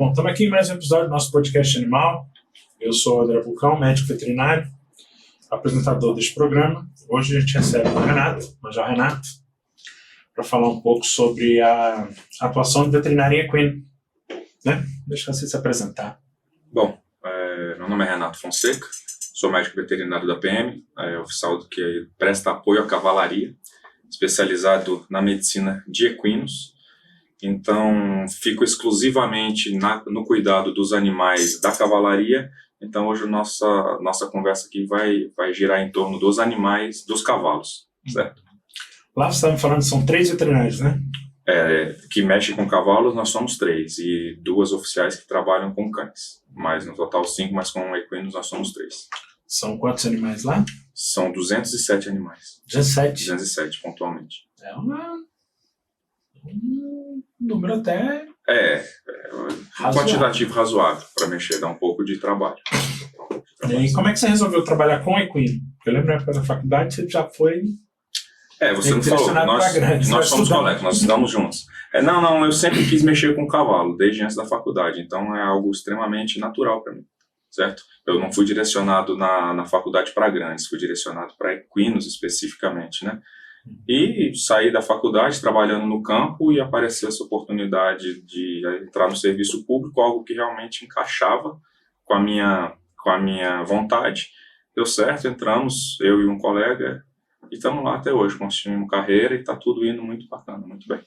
Bom, estamos aqui em mais um episódio do nosso podcast animal. Eu sou o André Vulcão, médico veterinário, apresentador deste programa. Hoje a gente recebe o Renato, Major Renato, para falar um pouco sobre a atuação de veterinária em equino. Né? Deixa você se apresentar. Bom, meu nome é Renato Fonseca, sou médico veterinário da PM, oficial que presta apoio à cavalaria, especializado na medicina de equinos. Então, fico exclusivamente no cuidado dos animais da cavalaria. Então, hoje a nossa conversa aqui vai girar em torno dos animais, dos cavalos, certo? Lá você estava me falando que são 3 veterinários, né? Que mexem com cavalos, nós somos 3, e 2 oficiais que trabalham com cães. Mas no total 5, mas com equinos nós somos 3. São quantos animais lá? São 207 animais. 17? 207, pontualmente. É um número até um quantitativo razoável para mexer, dá um pouco de trabalho. E como é que você resolveu trabalhar com equino? Porque eu lembro na época da faculdade você já foi... Você não falou, nós somos colegas, nós estudamos juntos. Não, eu sempre quis mexer com cavalo, desde antes da faculdade, então é algo extremamente natural para mim, certo? Eu não fui direcionado na faculdade para grandes, fui direcionado para equinos especificamente, né? E saí da faculdade trabalhando no campo e apareceu essa oportunidade de entrar no serviço público, algo que realmente encaixava com a minha vontade. Deu certo, entramos, eu e um colega, e estamos lá até hoje, construímos carreira e está tudo indo muito bacana, muito bem.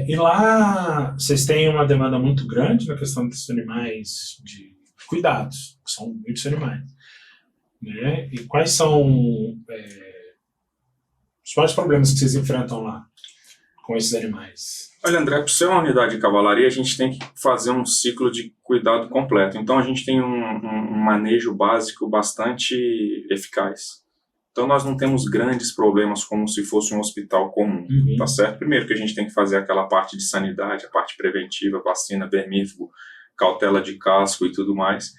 E lá vocês têm uma demanda muito grande na questão dos animais de cuidados, que são muitos animais, né? E quais são os maiores problemas que vocês enfrentam lá com esses animais? Olha, André, para ser uma unidade de cavalaria, a gente tem que fazer um ciclo de cuidado completo. Então, a gente tem um manejo básico bastante eficaz. Então, nós não temos grandes problemas como se fosse um hospital comum, tá certo? Primeiro que a gente tem que fazer aquela parte de sanidade, a parte preventiva, vacina, vermífugo, cautela de casco e tudo mais.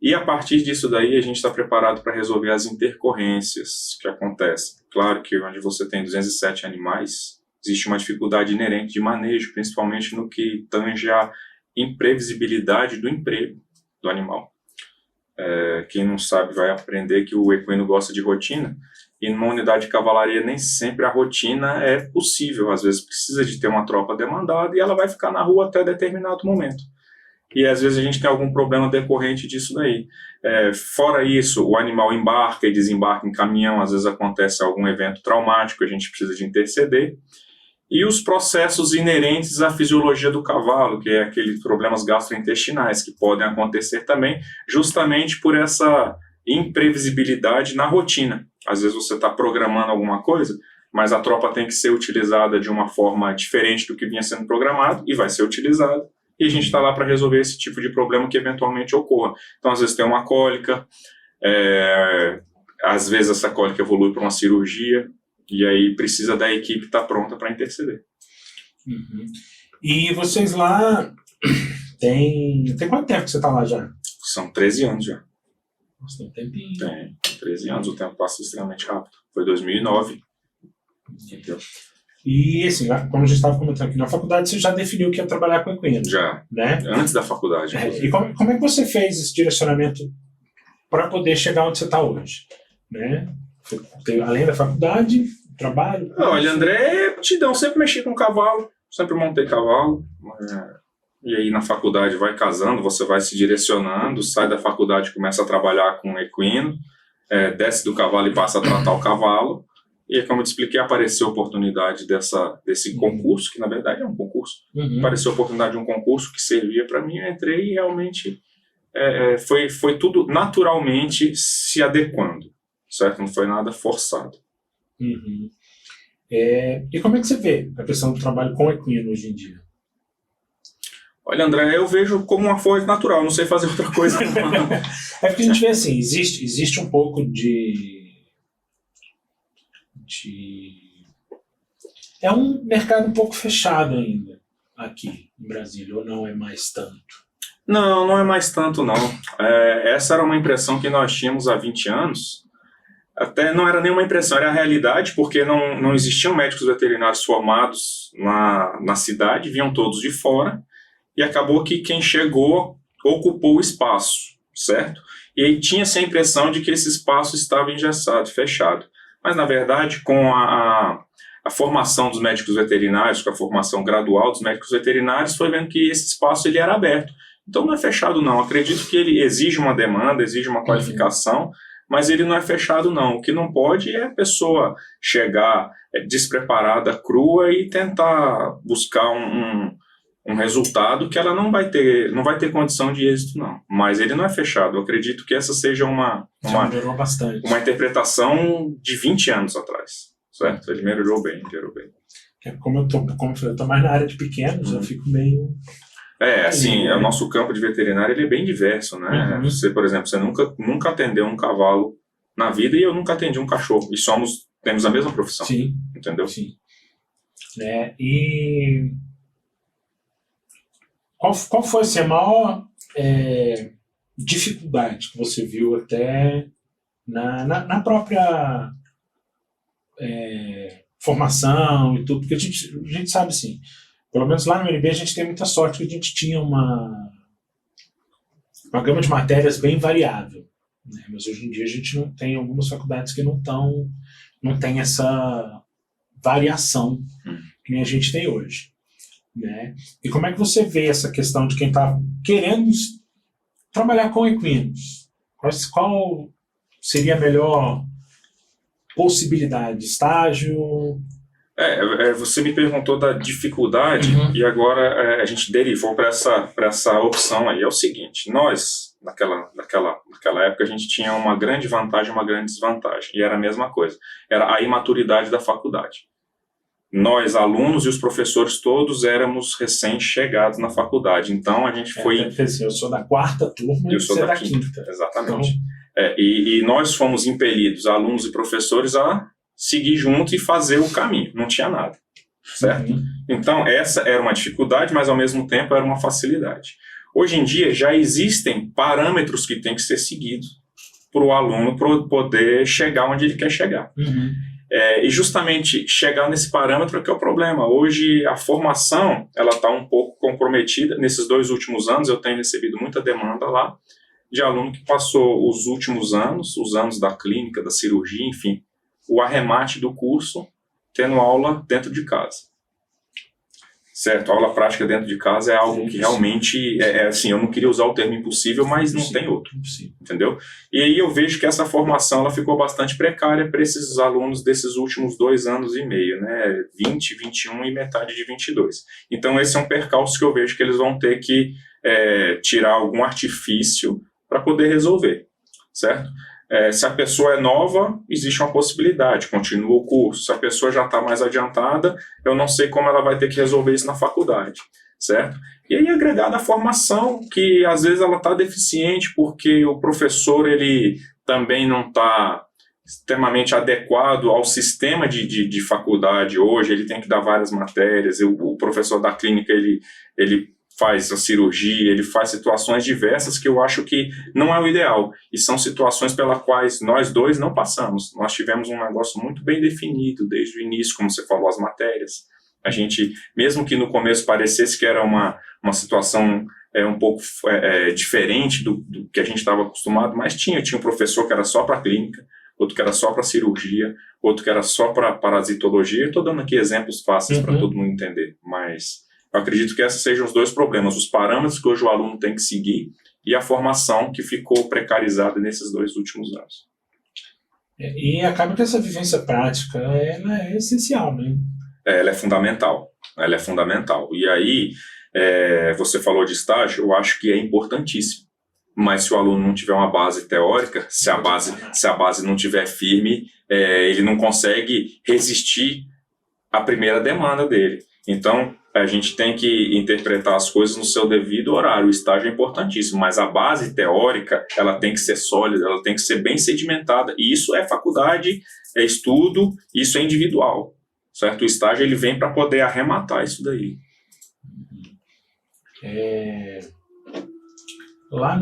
E a partir disso daí, a gente está preparado para resolver as intercorrências que acontecem. Claro que onde você tem 207 animais, existe uma dificuldade inerente de manejo, principalmente no que tange a imprevisibilidade do emprego do animal. Quem não sabe vai aprender que o equino gosta de rotina, e numa unidade de cavalaria nem sempre a rotina é possível. Às vezes precisa de ter uma tropa demandada e ela vai ficar na rua até determinado momento. E às vezes a gente tem algum problema decorrente disso daí. Fora isso, o animal embarca e desembarca em caminhão, às vezes acontece algum evento traumático, a gente precisa de interceder. E os processos inerentes à fisiologia do cavalo, que é aqueles problemas gastrointestinais, que podem acontecer também, justamente por essa imprevisibilidade na rotina. Às vezes você está programando alguma coisa, mas a tropa tem que ser utilizada de uma forma diferente do que vinha sendo programado, e vai ser utilizada. E a gente está lá para resolver esse tipo de problema que eventualmente ocorra. Então, às vezes tem uma cólica, às vezes essa cólica evolui para uma cirurgia, e aí precisa da equipe estar pronta para interceder. E vocês lá, tem quanto tempo que você está lá já? São 13 anos já. Nossa, tem um tempinho. Tem 13 anos, o tempo passa extremamente rápido. Foi 2009. Entendeu? E assim, como a gente estava comentando aqui, na faculdade você já definiu que ia trabalhar com equino. Já, né? Antes da faculdade. E como é que você fez esse direcionamento para poder chegar onde você está hoje? Né? Além da faculdade, trabalho... Olha, André, aptidão, sempre mexi com cavalo, sempre montei cavalo. E aí na faculdade vai casando, você vai se direcionando, sai da faculdade, começa a trabalhar com equino, desce do cavalo e passa a tratar o cavalo. E como eu te expliquei, apareceu a oportunidade desse concurso, que na verdade é um concurso. Apareceu a oportunidade de um concurso que servia para mim, eu entrei e realmente foi tudo naturalmente se adequando, certo? Não foi nada forçado. E como é que você vê a questão do trabalho com equino hoje em dia? Olha, André, eu vejo como uma força natural, não sei fazer outra coisa. Porque a gente vê assim, existe um pouco é um mercado um pouco fechado ainda aqui em Brasília, ou não é mais tanto? Não é mais tanto, não. Essa era uma impressão que nós tínhamos há 20 anos. Até não era nenhuma impressão, era a realidade, porque não existiam médicos veterinários formados na cidade, vinham todos de fora. e acabou que quem chegou ocupou o espaço, certo? E aí tinha-se a impressão de que esse espaço estava engessado, fechado. Mas, na verdade, com a formação dos médicos veterinários, com a formação gradual dos médicos veterinários, foi vendo que esse espaço ele era aberto. Então não é fechado não, acredito que ele exige uma demanda, exige uma qualificação, mas ele não é fechado não. O que não pode é a pessoa chegar despreparada, crua e tentar buscar um resultado que ela não vai ter condição de êxito não. Mas ele não é fechado, eu acredito que essa seja uma interpretação de 20 anos atrás, certo? Ele melhorou bem. Como eu tô mais na área de pequenos, eu fico meio... assim, o nosso campo de veterinário ele é bem diverso, né? Você, por exemplo, você nunca atendeu um cavalo na vida e eu nunca atendi um cachorro. E temos a mesma profissão. Sim. Entendeu? Sim. E qual foi assim, a maior dificuldade que você viu até na própria formação e tudo? Porque a gente sabe assim, pelo menos lá no UNB a gente tem muita sorte que a gente tinha uma gama de matérias bem variável, né? Mas hoje em dia a gente não tem algumas faculdades que não tem essa variação que nem a gente tem hoje, né? E como é que você vê essa questão de quem está querendo trabalhar com equinos? Qual seria a melhor possibilidade? Estágio? Você me perguntou da dificuldade e agora a gente derivou para essa opção aí. É o seguinte, nós, naquela época, a gente tinha uma grande vantagem e uma grande desvantagem. E era a mesma coisa. Era a imaturidade da faculdade. Nós, alunos e os professores todos éramos recém-chegados na faculdade. Então, a gente foi... Eu sou da 4ª turma e eu sou da quinta. Exatamente. Então... E nós fomos impelidos, alunos e professores, a seguir junto e fazer o caminho. Não tinha nada, certo? Então, essa era uma dificuldade, mas ao mesmo tempo era uma facilidade. Hoje em dia, já existem parâmetros que têm que ser seguidos para o aluno poder chegar onde ele quer chegar. E justamente chegar nesse parâmetro que é o problema. Hoje, a formação ela está um pouco comprometida. Nesses 2 últimos anos, eu tenho recebido muita demanda lá de aluno que passou os últimos anos, os anos da clínica, da cirurgia, enfim, o arremate do curso tendo aula dentro de casa. Certo? A aula prática dentro de casa é algo que realmente, assim, eu não queria usar o termo impossível, mas não tem outro. Entendeu? E aí eu vejo que essa formação ela ficou bastante precária para esses alunos desses últimos 2 anos e meio, né? 20, 21 e metade de 22. Então esse é um percalço que eu vejo que eles vão ter que tirar algum artifício para poder resolver, certo? Se a pessoa é nova, existe uma possibilidade, continua o curso. Se a pessoa já está mais adiantada, eu não sei como ela vai ter que resolver isso na faculdade, certo? E aí agregada a formação, que às vezes ela está deficiente porque o professor ele também não está extremamente adequado ao sistema de faculdade hoje, ele tem que dar várias matérias, o professor da clínica ele faz a cirurgia, ele faz situações diversas que eu acho que não é o ideal. E são situações pelas quais nós dois não passamos. Nós tivemos um negócio muito bem definido desde o início, como você falou, as matérias. A gente, mesmo que no começo parecesse que era uma situação um pouco diferente do que a gente estava acostumado, mas tinha um professor que era só para clínica, outro que era só para cirurgia, outro que era só para parasitologia. Estou dando aqui exemplos fáceis para todo mundo entender, mas... eu acredito que esses sejam os 2 problemas, os parâmetros que hoje o aluno tem que seguir e a formação que ficou precarizada nesses 2 últimos anos. E acaba que essa vivência prática ela é essencial, né? Ela é fundamental. E aí, você falou de estágio, eu acho que é importantíssimo. Mas se o aluno não tiver uma base teórica, se a base não tiver firme, ele não consegue resistir à primeira demanda dele. Então, a gente tem que interpretar as coisas no seu devido horário. O estágio é importantíssimo, mas a base teórica ela tem que ser sólida, ela tem que ser bem sedimentada. E isso é faculdade, é estudo, isso é individual, certo? O estágio ele vem para poder arrematar isso daí. Lá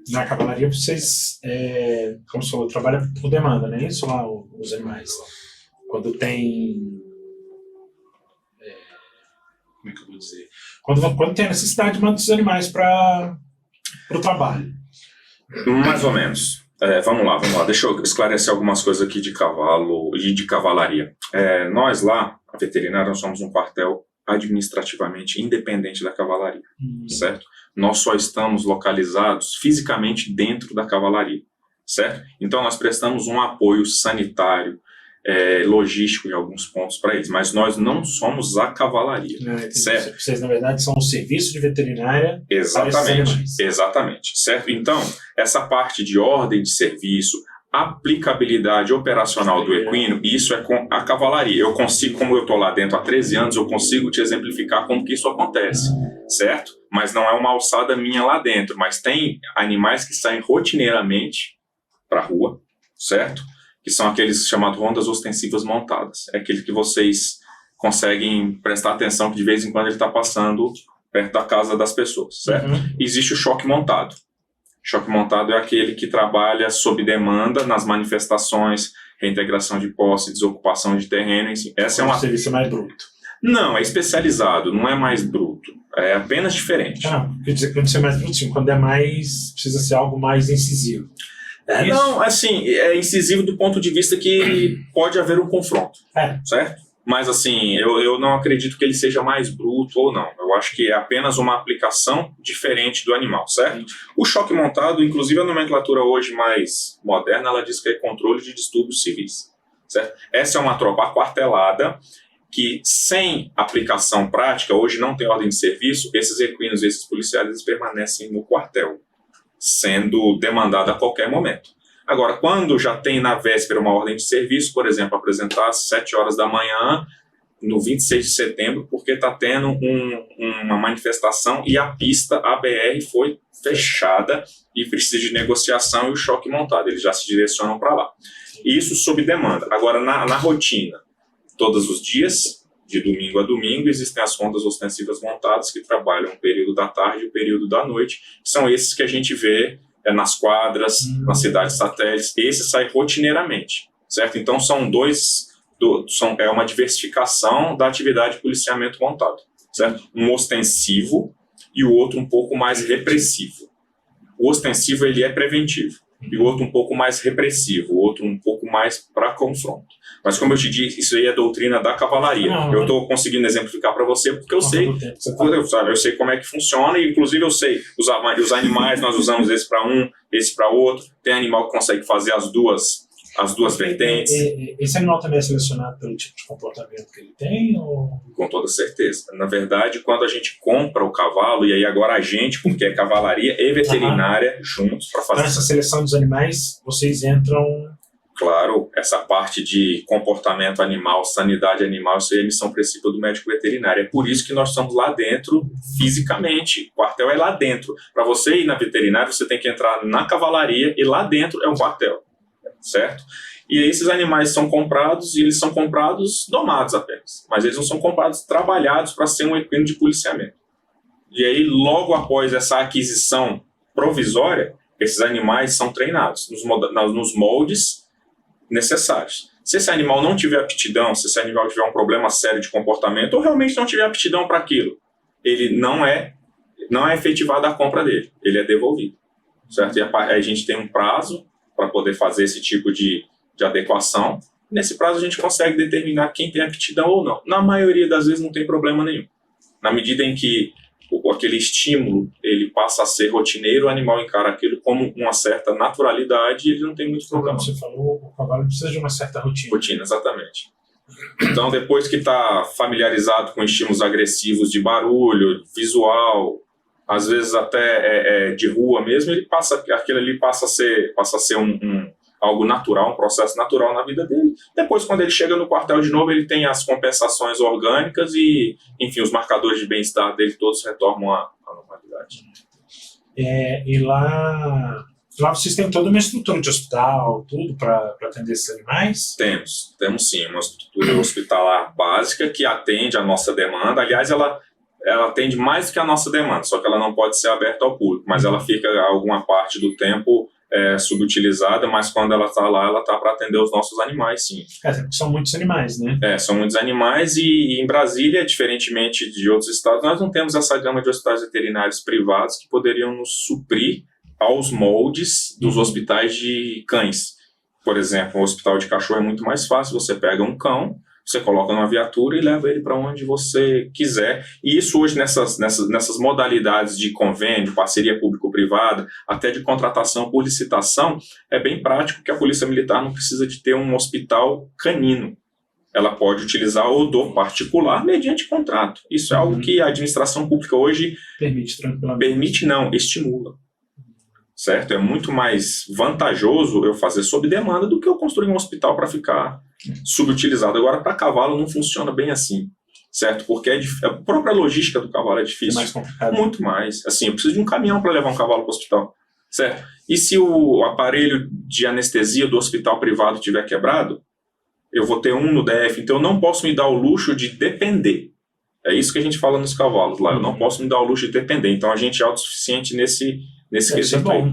na cavalaria vocês, como você falou, trabalham por demanda, não é isso lá, os animais? Quando tem como é que eu vou dizer? Quando tem a necessidade de mandar os animais para o trabalho. Mais ou menos. Vamos lá. Deixa eu esclarecer algumas coisas aqui de cavalo e de cavalaria. Nós lá, a veterinária, nós somos um quartel administrativamente independente da cavalaria, certo? Nós só estamos localizados fisicamente dentro da cavalaria, certo? Então nós prestamos um apoio sanitário, logístico em alguns pontos para eles, mas nós não somos a cavalaria, certo? Vocês, na verdade, são um serviço de veterinária. Exatamente, certo? Então, essa parte de ordem de serviço, aplicabilidade operacional do equino, isso é com a cavalaria. Eu consigo, como eu estou lá dentro há 13 anos, eu consigo te exemplificar como que isso acontece, certo? Mas não é uma alçada minha lá dentro, mas tem animais que saem rotineiramente para a rua, certo? Que são aqueles chamados rondas ostensivas montadas. É aquele que vocês conseguem prestar atenção que de vez em quando ele está passando perto da casa das pessoas, certo? Existe o choque montado. Choque montado é aquele que trabalha sob demanda nas manifestações, reintegração de posse, desocupação de terreno. Essa é uma... O serviço mais bruto. Não, é especializado, não é mais bruto. É apenas diferente. Quer dizer que quando você é mais bruto, sim, quando é mais... precisa ser algo mais incisivo. Não, assim, é incisivo do ponto de vista que pode haver um confronto, certo? Mas, assim, eu não acredito que ele seja mais bruto ou não. Eu acho que é apenas uma aplicação diferente do animal, certo? O choque montado, inclusive a nomenclatura hoje mais moderna, ela diz que é controle de distúrbios civis, certo? Essa é uma tropa aquartelada que, sem aplicação prática, hoje não tem ordem de serviço, esses equinos, esses policiais, eles permanecem no quartel, sendo demandado a qualquer momento. Agora, quando já tem na véspera uma ordem de serviço, por exemplo, apresentar às 7 horas da manhã, no 26 de setembro, porque está tendo uma manifestação e a pista, a BR, foi fechada e precisa de negociação e o choque montado, eles já se direcionam para lá. Isso sob demanda. Agora, na rotina, todos os dias, de domingo a domingo, existem as rondas ostensivas montadas que trabalham o período da tarde e o período da noite. São esses que a gente vê nas quadras, nas cidades satélites. Esse sai rotineiramente, certo? Então é uma diversificação da atividade de policiamento montado, certo? Um ostensivo e o outro um pouco mais repressivo. O ostensivo ele é preventivo e o outro um pouco mais repressivo, o outro um pouco mais para confronto. Mas como eu te disse, isso aí é doutrina da cavalaria. Eu estou conseguindo exemplificar para você porque eu sei, eu sei como é que funciona e inclusive eu sei os animais, nós usamos esse para um, esse para outro. Tem animal que consegue fazer as duas vertentes. Esse animal também é selecionado pelo tipo de comportamento que ele tem? Ou... Com toda certeza. Na verdade, quando a gente compra o cavalo, e aí agora a gente, porque é cavalaria e veterinária, juntos para fazer... Então, essa seleção dos animais, vocês entram... Claro, essa parte de comportamento animal, sanidade animal, isso é missão principal do médico veterinário. É por isso que nós estamos lá dentro fisicamente. O quartel é lá dentro. Para você ir na veterinária, você tem que entrar na cavalaria e lá dentro é um quartel. Certo? E esses animais são comprados e eles são comprados domados apenas, mas eles não são comprados trabalhados para ser um equino de policiamento. E aí, logo após essa aquisição provisória, esses animais são treinados nos moldes necessários. Se esse animal não tiver aptidão, se esse animal tiver um problema sério de comportamento ou realmente não tiver aptidão para aquilo, ele não é efetivada a compra dele, ele é devolvido, certo? E a gente tem um prazo para poder fazer esse tipo de adequação. Nesse prazo a gente consegue determinar quem tem aptidão ou não. Na maioria das vezes não tem problema nenhum. Na medida em que aquele estímulo ele passa a ser rotineiro, o animal encara aquilo como uma certa naturalidade e ele não tem muito problema. Como você falou, o cavalo precisa de uma certa rotina. Rotina, exatamente. Então, depois que está familiarizado com estímulos agressivos de barulho, visual, às vezes até de rua mesmo, aquilo ali passa a ser algo natural, um processo natural na vida dele. Depois, quando ele chega no quartel de novo, ele tem as compensações orgânicas e, enfim, os marcadores de bem-estar dele todos retornam à normalidade. E lá vocês têm toda uma estrutura de hospital, tudo para atender esses animais? Temos sim, uma estrutura hospitalar básica que atende a nossa demanda. Aliás, ela atende mais do que a nossa demanda, só que ela não pode ser aberta ao público, mas ela fica alguma parte do tempo subutilizada, mas quando ela está lá, ela está para atender os nossos animais, sim. São muitos animais, né? São muitos animais e em Brasília, diferentemente de outros estados, nós não temos essa gama de hospitais veterinários privados que poderiam nos suprir aos moldes dos hospitais de cães. Por exemplo, o hospital de cachorro é muito mais fácil, você pega um cão, você coloca numa viatura e leva ele para onde você quiser. E isso hoje, nessas modalidades de convênio, parceria público-privada, até de contratação por licitação, é bem prático, porque a Polícia Militar não precisa de ter um hospital canino. Ela pode utilizar o do particular mediante contrato. Isso é algo que a administração pública hoje permite tranquilamente. Permite não, estimula. Certo? É muito mais vantajoso eu fazer sob demanda do que eu construir um hospital para ficar subutilizado. Agora, para cavalo não funciona bem assim, certo? Porque a própria logística do cavalo é difícil. É mais complicado. Muito mais. Assim, eu preciso de um caminhão para levar um cavalo para o hospital, certo? E se o aparelho de anestesia do hospital privado estiver quebrado, eu vou ter um no DF, então eu não posso me dar o luxo de depender. É isso que a gente fala nos cavalos lá. Eu não posso me dar o luxo de depender. Então a gente é autossuficiente nesse quesito aí.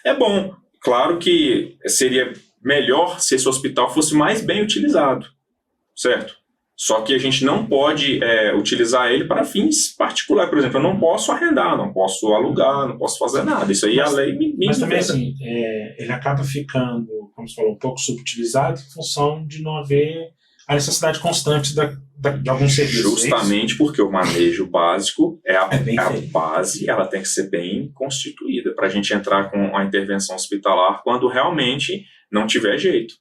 É bom. Claro que seria melhor se esse hospital fosse mais bem utilizado, certo? Só que a gente não pode utilizar ele para fins particulares. Por exemplo, eu não posso arrendar, não posso alugar, não posso fazer nada. Isso aí a lei me Mas também assim, ele acaba ficando, como você falou, um pouco subutilizado em função de não haver a necessidade constante de alguns serviços. Justamente porque o manejo básico a feito. base, ela tem que ser bem constituída para a gente entrar com a intervenção hospitalar quando realmente não tiver jeito,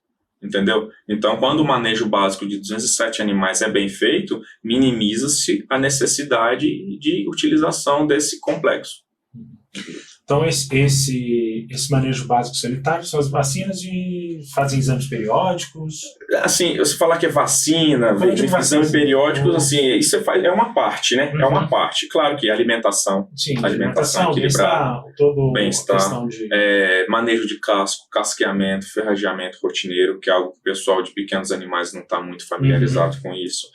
entendeu? Então, quando o manejo básico de 207 animais é bem feito, minimiza-se a necessidade de utilização desse complexo. Então, esse manejo básico sanitário são as vacinas e fazem exames periódicos? Assim, você falar que é vacina, exames periódicos, assim, isso é uma parte, né? É uma parte. Claro que alimentação. Sim, alimentação equilibrada, bem-estar, manejo de casco, casqueamento, ferrageamento rotineiro, que é algo que o pessoal de pequenos animais não está muito familiarizado com isso.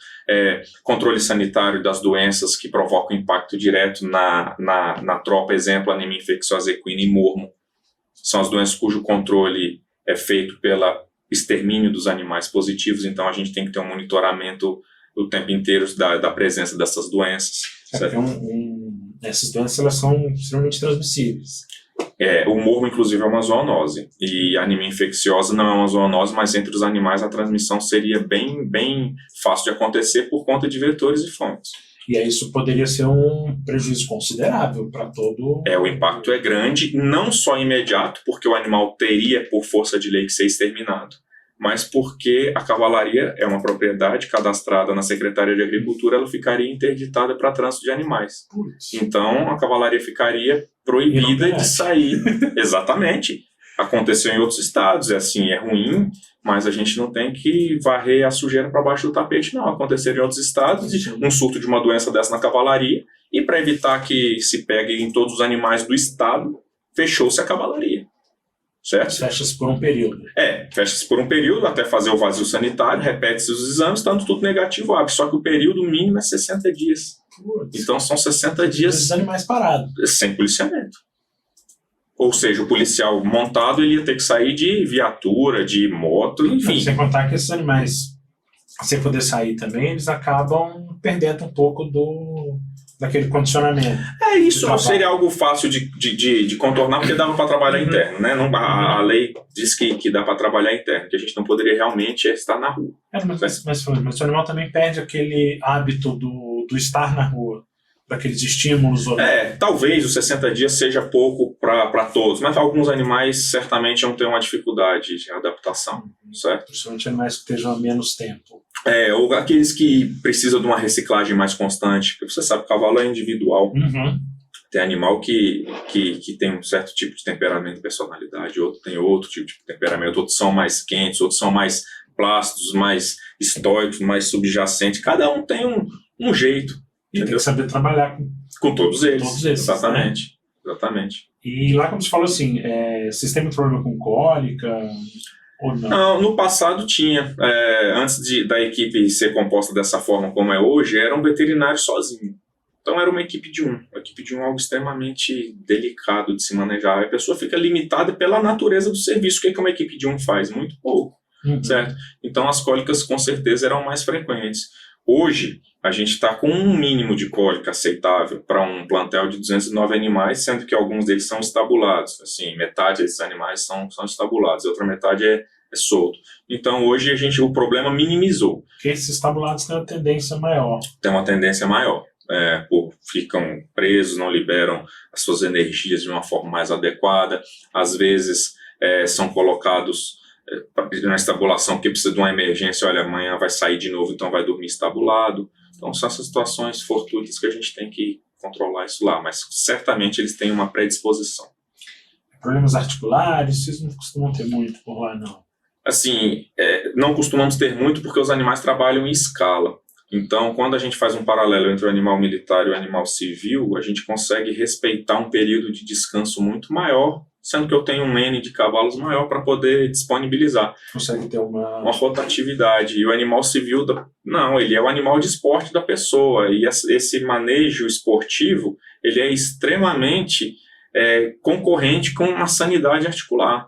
Controle sanitário das doenças que provocam impacto direto na tropa, exemplo, anemia infecciosa equina e mormo. São as doenças cujo controle é feito pelo extermínio dos animais positivos, então a gente tem que ter um monitoramento o tempo inteiro da presença dessas doenças. Essas doenças elas são extremamente transmissíveis. O mormo, inclusive, é uma zoonose. E a anemia infecciosa não é uma zoonose, mas entre os animais a transmissão seria bem, bem fácil de acontecer por conta de vetores e fontes. E aí isso poderia ser um prejuízo considerável para todo... O impacto é grande, não só imediato, porque o animal teria, por força de lei, que ser exterminado, mas porque a cavalaria é uma propriedade cadastrada na Secretaria de Agricultura, ela ficaria interditada para trânsito de animais. Então, a cavalaria ficaria proibida de sair. Exatamente. Aconteceu em outros estados, é ruim, mas a gente não tem que varrer a sujeira para baixo do tapete, não. Aconteceu em outros estados, um surto de uma doença dessa na cavalaria, e para evitar que se pegue em todos os animais do estado, fechou-se a cavalaria. Certo? Fecha-se por um período. Fecha-se por um período até fazer o vazio sanitário, repete-se os exames, estando tudo negativo, só que o período mínimo é 60 dias. Então são 60 dias... Os animais parados. Sem policiamento. Ou seja, o policial montado ele ia ter que sair de viatura, de moto, enfim. Sem contar que esses animais, sem poder sair também, eles acabam perdendo um pouco daquele condicionamento. Isso não seria algo fácil de contornar, porque dava para trabalhar interno, né? A lei diz que dá para trabalhar interno, que a gente não poderia realmente estar na rua. Mas o animal também perde aquele hábito do estar na rua, daqueles estímulos. Talvez os 60 dias seja pouco para todos, mas alguns animais certamente vão ter uma dificuldade de adaptação, certo? Principalmente animais que estejam há menos tempo. Ou aqueles que precisam de uma reciclagem mais constante, porque você sabe que o cavalo é individual. Tem animal que tem um certo tipo de temperamento e personalidade, outro tem outro tipo de temperamento, outros são mais quentes, outros são mais plácidos, mais estoicos, mais subjacentes. Cada um tem um jeito. E tem que saber trabalhar com todos eles. Exatamente. E lá, como você falou assim, vocês têm muito problema com cólica ou não? Não, no passado tinha. Antes da equipe ser composta dessa forma como é hoje, era um veterinário sozinho. Então era uma equipe de um é algo extremamente delicado de se manejar. A pessoa fica limitada pela natureza do serviço. O que uma equipe de um faz? Muito pouco, certo? Então as cólicas com certeza eram mais frequentes. Hoje, a gente está com um mínimo de cólica aceitável para um plantel de 209 animais, sendo que alguns deles são estabulados. Assim, metade desses animais são estabulados, a outra metade é solto. Então, hoje, o problema minimizou. Porque esses estabulados têm uma tendência maior. Tem uma tendência maior. Ficam presos, não liberam as suas energias de uma forma mais adequada. Às vezes, são colocados na estabulação porque precisa de uma emergência. Olha, amanhã vai sair de novo, então vai dormir estabulado. Então, são essas situações fortuitas que a gente tem que controlar isso lá. Mas, certamente, eles têm uma predisposição. Problemas articulares, vocês não costumam ter muito por lá, não? Assim, não costumamos ter muito porque os animais trabalham em escala. Então, quando a gente faz um paralelo entre o animal militar e o animal civil, a gente consegue respeitar um período de descanso muito maior, sendo que eu tenho um N de cavalos maior para poder disponibilizar. Consegue ter uma rotatividade. E o animal civil, não, ele é o animal de esporte da pessoa. E esse manejo esportivo, ele é extremamente concorrente com a sanidade articular.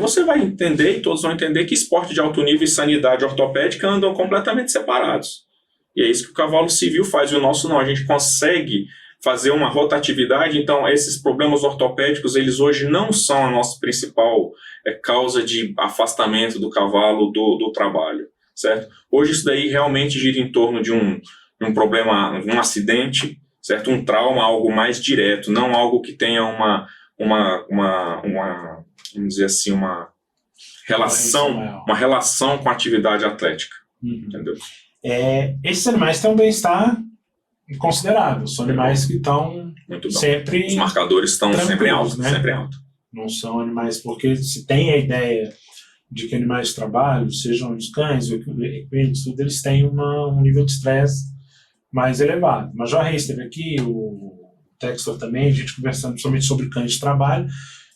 Você vai entender, e todos vão entender, que esporte de alto nível e sanidade ortopédica andam completamente separados. E é isso que o cavalo civil faz, e o nosso não. A gente consegue fazer uma rotatividade, então esses problemas ortopédicos, eles hoje não são a nossa principal causa de afastamento do cavalo do trabalho, certo? Hoje isso daí realmente gira em torno de um problema, um acidente, certo? Um trauma, algo mais direto, não algo que tenha uma vamos dizer assim, uma relação com a atividade atlética, entendeu? Esses animais têm um bem-estar considerável, são animais que estão sempre... Os marcadores estão sempre altos, né? Sempre alto. Não são animais, porque se tem a ideia de que animais de trabalho, sejam os cães, os equinos, tudo, eles têm um nível de estresse mais elevado. O Major Reis esteve aqui, o Textor também, a gente conversando principalmente sobre cães de trabalho,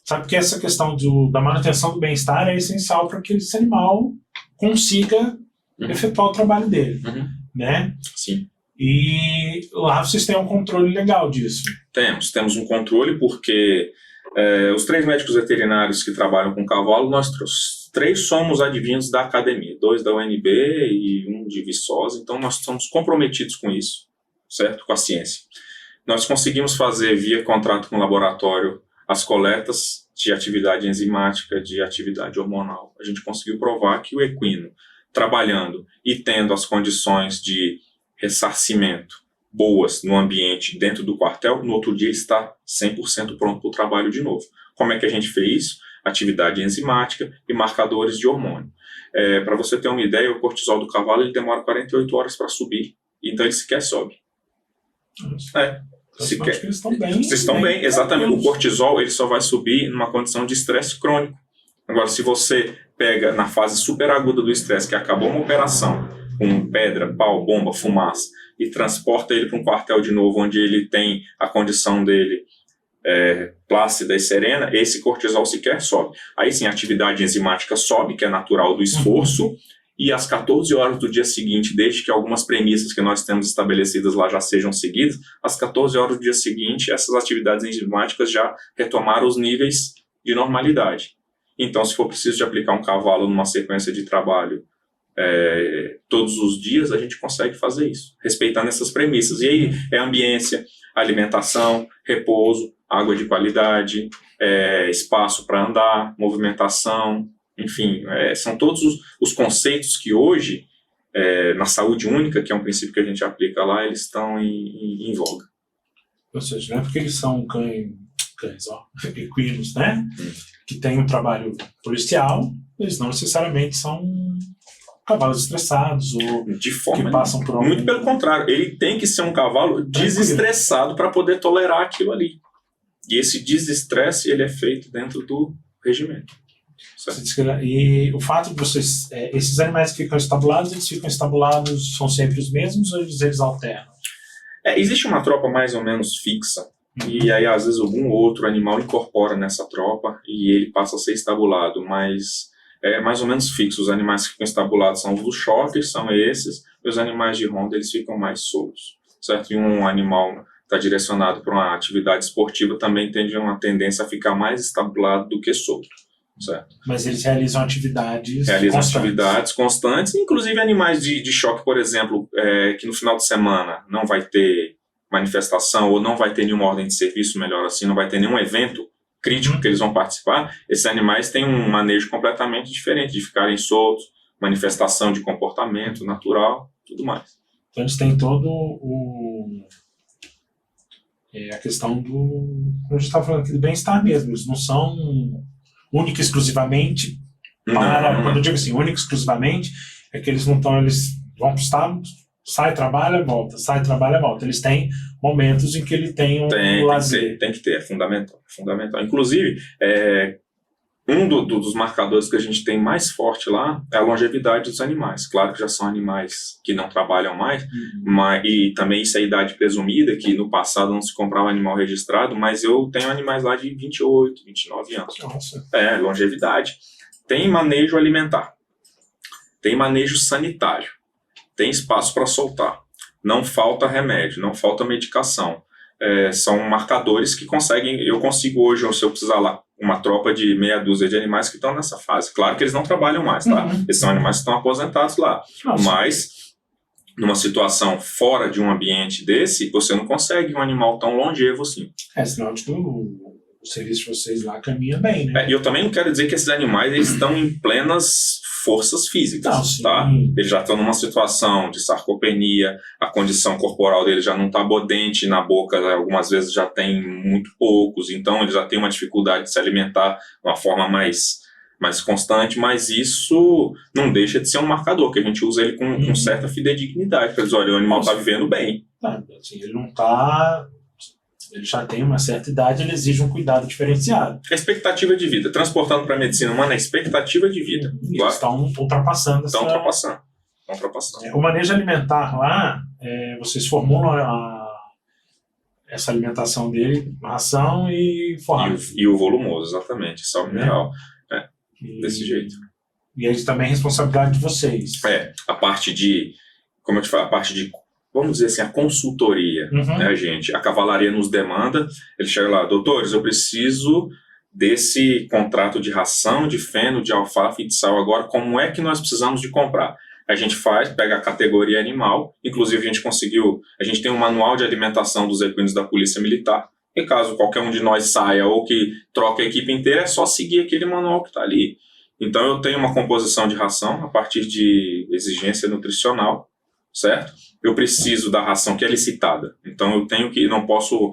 sabe que essa questão da manutenção do bem-estar é essencial para que esse animal consiga efetuar o trabalho dele, né? Sim. E lá vocês têm um controle legal disso. Temos um controle porque os 3 médicos veterinários que trabalham com cavalo, nós 3 somos advindos da academia, 2 da UNB e 1 de Viçosa, então nós estamos comprometidos com isso, certo? Com a ciência. Nós conseguimos fazer via contrato com o laboratório as coletas de atividade enzimática, de atividade hormonal. A gente conseguiu provar que o equino, trabalhando e tendo as condições de ressarcimento boas no ambiente dentro do quartel, no outro dia está 100% pronto para o trabalho de novo. Como é que a gente fez isso? Atividade enzimática e marcadores de hormônio. Para você ter uma ideia, o cortisol do cavalo ele demora 48 horas para subir, então ele sequer sobe. Eles estão bem. Vocês estão bem, exatamente. O cortisol ele só vai subir numa condição de estresse crônico. Agora, se você pega na fase super aguda do estresse, que acabou uma operação, com pedra, pau, bomba, fumaça, e transporta ele para um quartel de novo, onde ele tem a condição dele plácida e serena, esse cortisol sequer sobe. Aí sim, a atividade enzimática sobe, que é natural do esforço, e às 14 horas do dia seguinte, desde que algumas premissas que nós temos estabelecidas lá já sejam seguidas, às 14 horas do dia seguinte, essas atividades enzimáticas já retomaram os níveis de normalidade. Então, se for preciso de aplicar um cavalo numa sequência de trabalho todos os dias, a gente consegue fazer isso, respeitando essas premissas. E aí é ambiência, alimentação, repouso, água de qualidade, espaço para andar, movimentação, enfim, são todos os conceitos que hoje, na saúde única, que é um princípio que a gente aplica lá, eles estão em voga. Ou seja, não é porque eles são equinos, né? Que têm um trabalho policial, eles não necessariamente são cavalos estressados ou de forma que passam por algum... Muito pelo contrário, ele tem que ser um cavalo desestressado para poder tolerar aquilo ali. E esse desestresse ele é feito dentro do regimento. E o fato de vocês... esses animais que ficam estabulados, são sempre os mesmos ou eles alternam? Existe uma tropa mais ou menos fixa, e aí às vezes algum outro animal incorpora nessa tropa e ele passa a ser estabulado, mas é mais ou menos fixo. Os animais que ficam estabulados são os do choque, são esses, e os animais de ronda eles ficam mais soltos, certo? E um animal está direcionado para uma atividade esportiva, também tem uma tendência a ficar mais estabulado do que solto, certo? Mas eles realizam atividades constantes, inclusive animais de choque, por exemplo, que no final de semana não vai ter manifestação ou não vai ter nenhuma ordem de serviço, melhor assim, não vai ter nenhum evento crítico que eles vão participar, esses animais têm um manejo completamente diferente, de ficarem soltos, manifestação de comportamento natural, tudo mais. Então eles têm todo a questão do... A gente estava falando aqui do bem-estar mesmo, eles não são única e exclusivamente para... Quando eu digo assim, única e exclusivamente, é que eles não estão... Eles vão para o estado, sai, trabalha, volta, sai, trabalha, volta. Eles têm momentos em que ele tem um lazer. Tem que ter, é fundamental. Inclusive, dos marcadores que a gente tem mais forte lá é a longevidade dos animais. Claro que já são animais que não trabalham mais, e também isso é a idade presumida, que no passado não se comprava animal registrado, mas eu tenho animais lá de 28, 29 anos. Nossa. Longevidade. Tem manejo alimentar, tem manejo sanitário, tem espaço para soltar, não falta remédio, não falta medicação. São marcadores que eu consigo hoje, se eu precisar lá, uma tropa de meia dúzia de animais que estão nessa fase. Claro que eles não trabalham mais, tá? Esses são animais que estão aposentados lá. Nossa. Mas, numa situação fora de um ambiente desse, você não consegue um animal tão longevo assim. Senão o serviço de vocês lá caminha bem, né? E eu também não quero dizer que esses animais eles estão em plenas forças físicas, não, tá? Eles já estão numa situação de sarcopenia, a condição corporal deles já não está bodente, na boca algumas vezes já tem muito poucos, então eles já têm uma dificuldade de se alimentar de uma forma mais constante, mas isso não deixa de ser um marcador, que a gente usa ele com certa fidedignidade, para dizer, olha, o animal está vivendo bem. Assim, ele não está... Ele já tem uma certa idade, ele exige um cuidado diferenciado. A expectativa de vida, transportando para a medicina humana, a expectativa de vida. Eles estão ultrapassando. Estão ultrapassando. O manejo alimentar lá, vocês formulam essa alimentação dele, ração e forragem. E o volumoso, exatamente, sal mineral. Desse jeito. E aí também é responsabilidade de vocês. A parte de, como eu te falo, vamos dizer assim, a consultoria, né, gente? A cavalaria nos demanda, ele chega lá, doutores, eu preciso desse contrato de ração, de feno, de alfafa e de sal agora, como é que nós precisamos de comprar? A gente pega a categoria animal, inclusive a gente tem um manual de alimentação dos equinos da Polícia Militar, e caso qualquer um de nós saia ou que troque a equipe inteira, é só seguir aquele manual que está ali. Então eu tenho uma composição de ração a partir de exigência nutricional, certo? Eu preciso da ração que é licitada, então não posso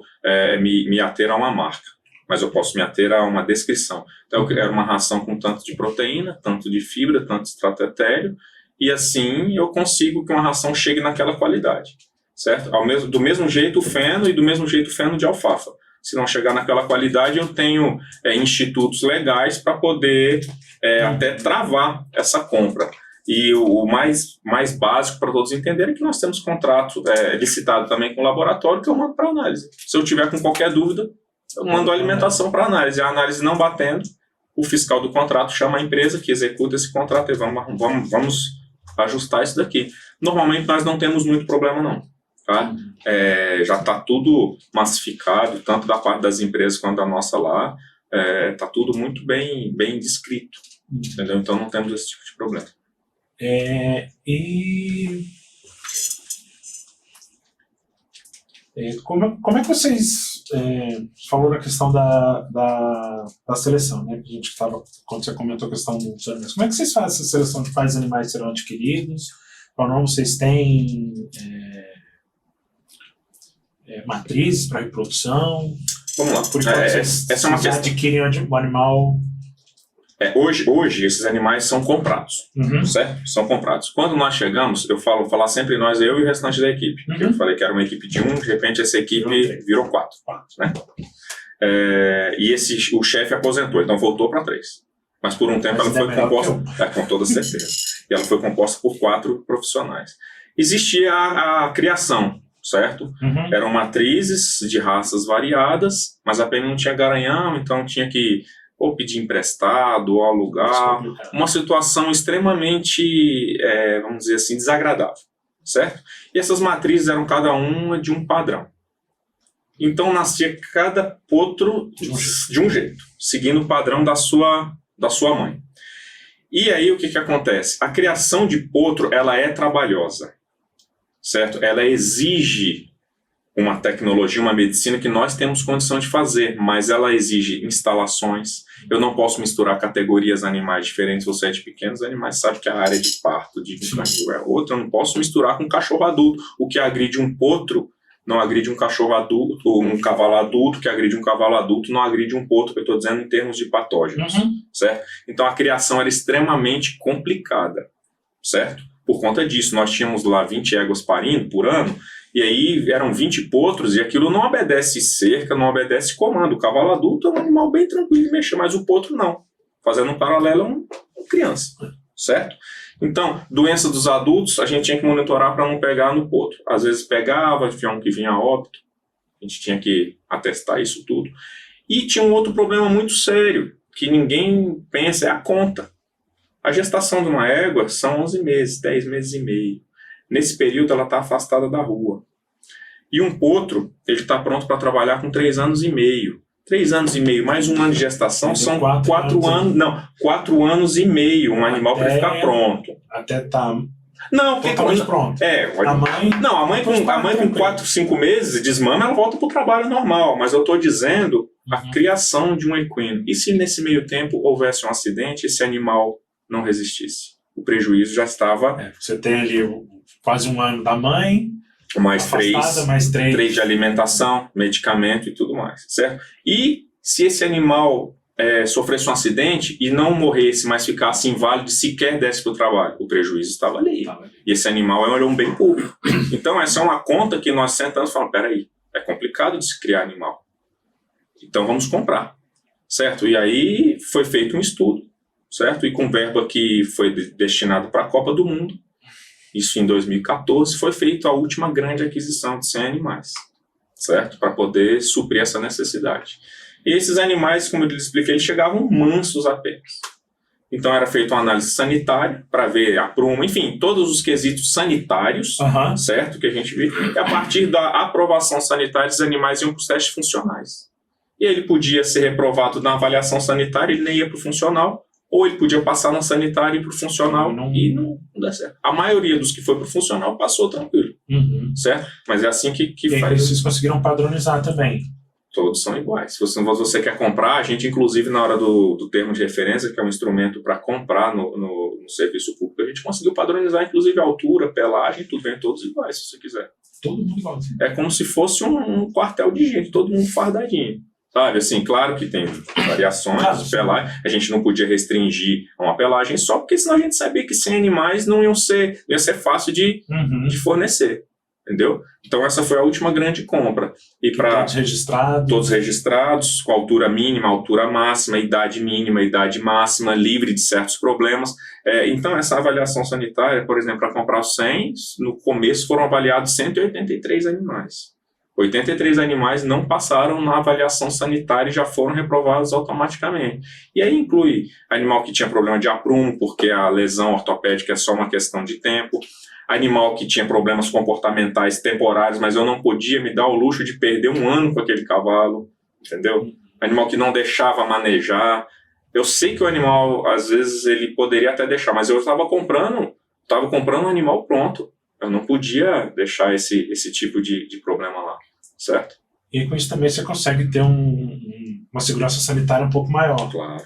me ater a uma marca, mas eu posso me ater a uma descrição. Então eu quero uma ração com tanto de proteína, tanto de fibra, tanto de extrato etéreo, e assim eu consigo que uma ração chegue naquela qualidade, certo? Do mesmo jeito o feno e do mesmo jeito o feno de alfafa. Se não chegar naquela qualidade, eu tenho institutos legais para poder até travar essa compra. E o mais básico para todos entenderem é que nós temos contrato licitado também com o laboratório que eu mando para análise. Se eu tiver com qualquer dúvida, eu mando a alimentação para análise. A análise não batendo, o fiscal do contrato chama a empresa que executa esse contrato e vamos ajustar isso daqui. Normalmente nós não temos muito problema não. Tá? Já está tudo massificado, tanto da parte das empresas quanto da nossa lá. Está tudo muito bem descrito. Entendeu? Então não temos esse tipo de problema. Como é que vocês falou na questão da seleção, né? Que a gente quando você comentou a questão dos animais, como é que vocês fazem essa seleção de quais animais serão adquiridos? Qual nome vocês têm? Matrizes para reprodução? Vamos lá. Por enquanto, essa é uma questão. Adquirem o animal. Hoje esses animais são comprados, certo? São comprados. Quando nós chegamos, eu falar sempre nós, eu e o restante da equipe. Eu falei que era uma equipe de 1, de repente essa equipe virou 4. Né? E o chefe aposentou, então voltou para 3. Mas por um tempo ela foi composta, com toda certeza, e ela foi composta por 4 profissionais. Existia a criação, certo? Eram matrizes de raças variadas, mas apenas não tinha garanhão, então tinha que ou pedir emprestado, ou alugar, uma situação extremamente, vamos dizer assim, desagradável, certo? E essas matrizes eram cada uma de um padrão. Então nascia cada potro de um jeito, seguindo o padrão da sua mãe. E aí o que acontece? A criação de potro, ela é trabalhosa, certo? Ela exige uma tecnologia, uma medicina que nós temos condição de fazer, mas ela exige instalações. Eu não posso misturar categorias animais diferentes. Você é de pequenos animais, sabe que a área de parto de canil é outra. Eu não posso misturar com um cachorro adulto. O que agride um potro não agride um cachorro adulto, ou um cavalo adulto que agride um cavalo adulto, não agride um potro, que eu estou dizendo em termos de patógenos, certo? Então a criação era extremamente complicada, certo? Por conta disso, nós tínhamos lá 20 éguas parindo por ano, e aí eram 20 potros, e aquilo não obedece cerca, não obedece comando. O cavalo adulto é um animal bem tranquilo de mexer, mas o potro não. Fazendo um paralelo, é uma criança, certo? Então, doença dos adultos, a gente tinha que monitorar para não pegar no potro. Às vezes pegava, tinha um que vinha a óbito, a gente tinha que atestar isso tudo. E tinha um outro problema muito sério, que ninguém pensa, é a conta. A gestação de uma égua são 11 meses, 10 meses e meio. Nesse período, ela está afastada da rua. E um potro, ele está pronto para trabalhar com 3 anos e meio. 3 anos e meio mais 1 ano de gestação são 4 anos. Não, 4 anos e meio um animal para ficar pronto. Até tá. Não, porque totalmente pronto. A mãe com 4, 5 meses desmama, ela volta para o trabalho normal. Mas eu estou dizendo a criação de um equino. E se nesse meio tempo houvesse um acidente, esse animal não resistisse? O prejuízo já estava. Você tem ali quase 1 ano da mãe. Mais 3 3 de alimentação, medicamento e tudo mais, certo? E se esse animal sofresse um acidente e não morresse, mas ficasse inválido e sequer desse para o trabalho, o prejuízo estava ali. E esse animal é um bem público. Então essa é uma conta que nós sentamos e falamos, peraí, é complicado de se criar animal. Então vamos comprar, certo? E aí foi feito um estudo, certo? E com verba que foi destinado para a Copa do Mundo, isso em 2014, foi feita a última grande aquisição de 100 animais, certo? Para poder suprir essa necessidade. E esses animais, como eu lhe expliquei, eles chegavam mansos apenas. Então era feita uma análise sanitária para ver a pruma, enfim, todos os quesitos sanitários, certo? Que a gente viu. E a partir da aprovação sanitária, esses animais iam para os testes funcionais. E ele podia ser reprovado na avaliação sanitária, ele nem ia para o funcional, ou ele podia passar na sanitária e ir para o funcional e não dá certo. A maioria dos que foi para o funcional passou tranquilo, certo? Mas é assim que e faz. Vocês conseguiram padronizar também. Todos são iguais. Se você quer comprar, a gente, inclusive, na hora do termo de referência, que é um instrumento para comprar no serviço público, a gente conseguiu padronizar, inclusive, a altura, pelagem, tudo vem todos iguais, se você quiser. Todo mundo igual. É como se fosse um quartel de gente, todo mundo fardadinho. Sabe, assim, claro que tem variações de pelagem, a gente não podia restringir a uma pelagem só, porque senão a gente sabia que 100 animais não ia ser fácil de fornecer, entendeu? Então essa foi a última grande compra. E para todos registrados, com altura mínima, altura máxima, idade mínima, idade máxima, livre de certos problemas. Então essa avaliação sanitária, por exemplo, para comprar os 100, no começo foram avaliados 183 animais. 83 animais não passaram na avaliação sanitária e já foram reprovados automaticamente. E aí inclui animal que tinha problema de aprumo, porque a lesão ortopédica é só uma questão de tempo. Animal que tinha problemas comportamentais temporários, mas eu não podia me dar o luxo de perder 1 ano com aquele cavalo, entendeu? Animal que não deixava manejar. Eu sei que o animal, às vezes, ele poderia até deixar, mas eu estava comprando um animal pronto. Eu não podia deixar esse tipo de problema lá, certo? E com isso também você consegue ter uma segurança sanitária um pouco maior. Claro.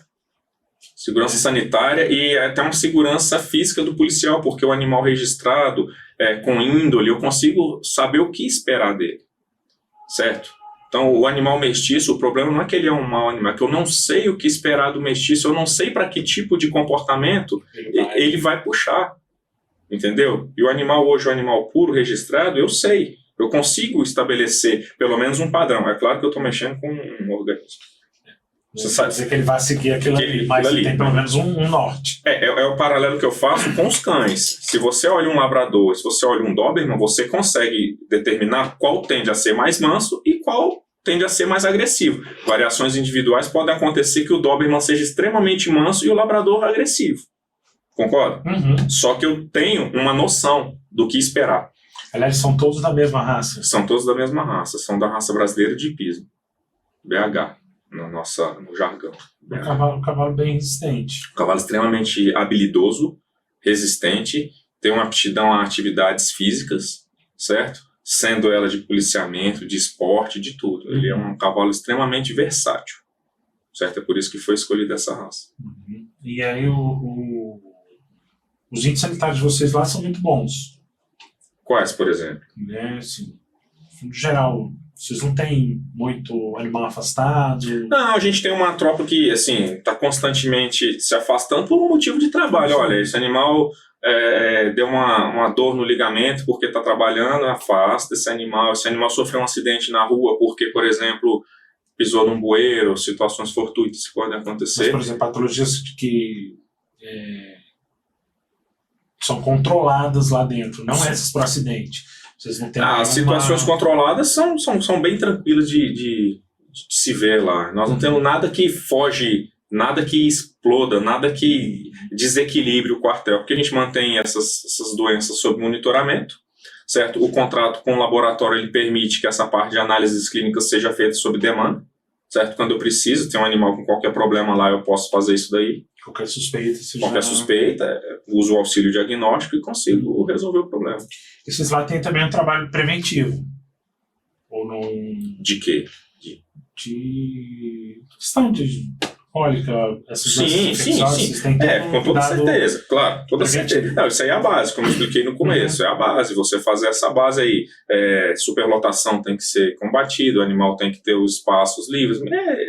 Segurança sanitária e até uma segurança física do policial, porque o animal registrado, com índole, eu consigo saber o que esperar dele, certo? Então, o animal mestiço, o problema não é que ele é um mau animal, é que eu não sei o que esperar do mestiço, eu não sei para que tipo de comportamento ele vai puxar. Entendeu? E o animal hoje, o animal puro registrado, eu sei. Eu consigo estabelecer pelo menos um padrão. É claro que eu estou mexendo com um organismo. Você sabe dizer que ele vai seguir aquilo ali, mas tem pelo menos um norte. É o paralelo que eu faço com os cães. Se você olha um labrador, se você olha um doberman, você consegue determinar qual tende a ser mais manso e qual tende a ser mais agressivo. Variações individuais podem acontecer que o doberman seja extremamente manso e o labrador agressivo. Concorda? Só que eu tenho uma noção do que esperar. Aliás, são todos da mesma raça. São todos da mesma raça, são da raça brasileira de hipismo, BH, no jargão. Um cavalo bem resistente. Um cavalo extremamente habilidoso, resistente, tem uma aptidão a atividades físicas, certo? Sendo ela de policiamento, de esporte, de tudo. Ele é um cavalo extremamente versátil, certo? É por isso que foi escolhido essa raça. E aí os índices sanitários de vocês lá são muito bons. Quais, por exemplo? Assim, no geral, vocês não têm muito animal afastado? Não, a gente tem uma tropa que, assim, está constantemente se afastando por um motivo de trabalho. Olha, esse animal deu uma dor no ligamento porque está trabalhando, afasta esse animal sofreu um acidente na rua porque, por exemplo, pisou num bueiro, situações fortuitas que podem acontecer. Mas, por exemplo, patologias que são controladas lá dentro, não essas por acidente. Vocês não têm as situações controladas são bem tranquilas de se ver lá. Nós não temos nada que foge, nada que exploda, nada que desequilibre o quartel, porque a gente mantém essas doenças sob monitoramento, certo? O contrato com o laboratório ele permite que essa parte de análises clínicas seja feita sob demanda, certo? Quando eu preciso, tem um animal com qualquer problema lá, eu posso fazer isso daí. Qualquer suspeita. Uso o auxílio diagnóstico e consigo resolver o problema. E vocês lá têm também um trabalho preventivo? Ou não? De quê? De questão de cólica, essas sim. vocês têm com toda certeza, claro, toda certeza. Não, isso aí é a base, como eu expliquei no começo, é a base, você fazer essa base aí, superlotação tem que ser combatido, o animal tem que ter os espaços livres,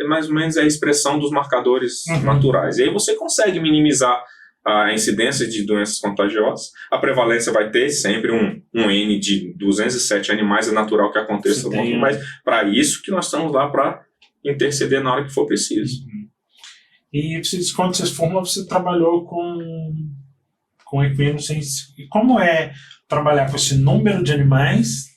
mais ou menos é a expressão dos marcadores naturais, e aí você consegue minimizar a incidência de doenças contagiosas, a prevalência vai ter sempre um N de 207 animais, é natural que aconteça, mas para isso que nós estamos lá para interceder na hora que for preciso. E quando vocês formam, você trabalhou com equinos. E como é trabalhar com esse número de animais?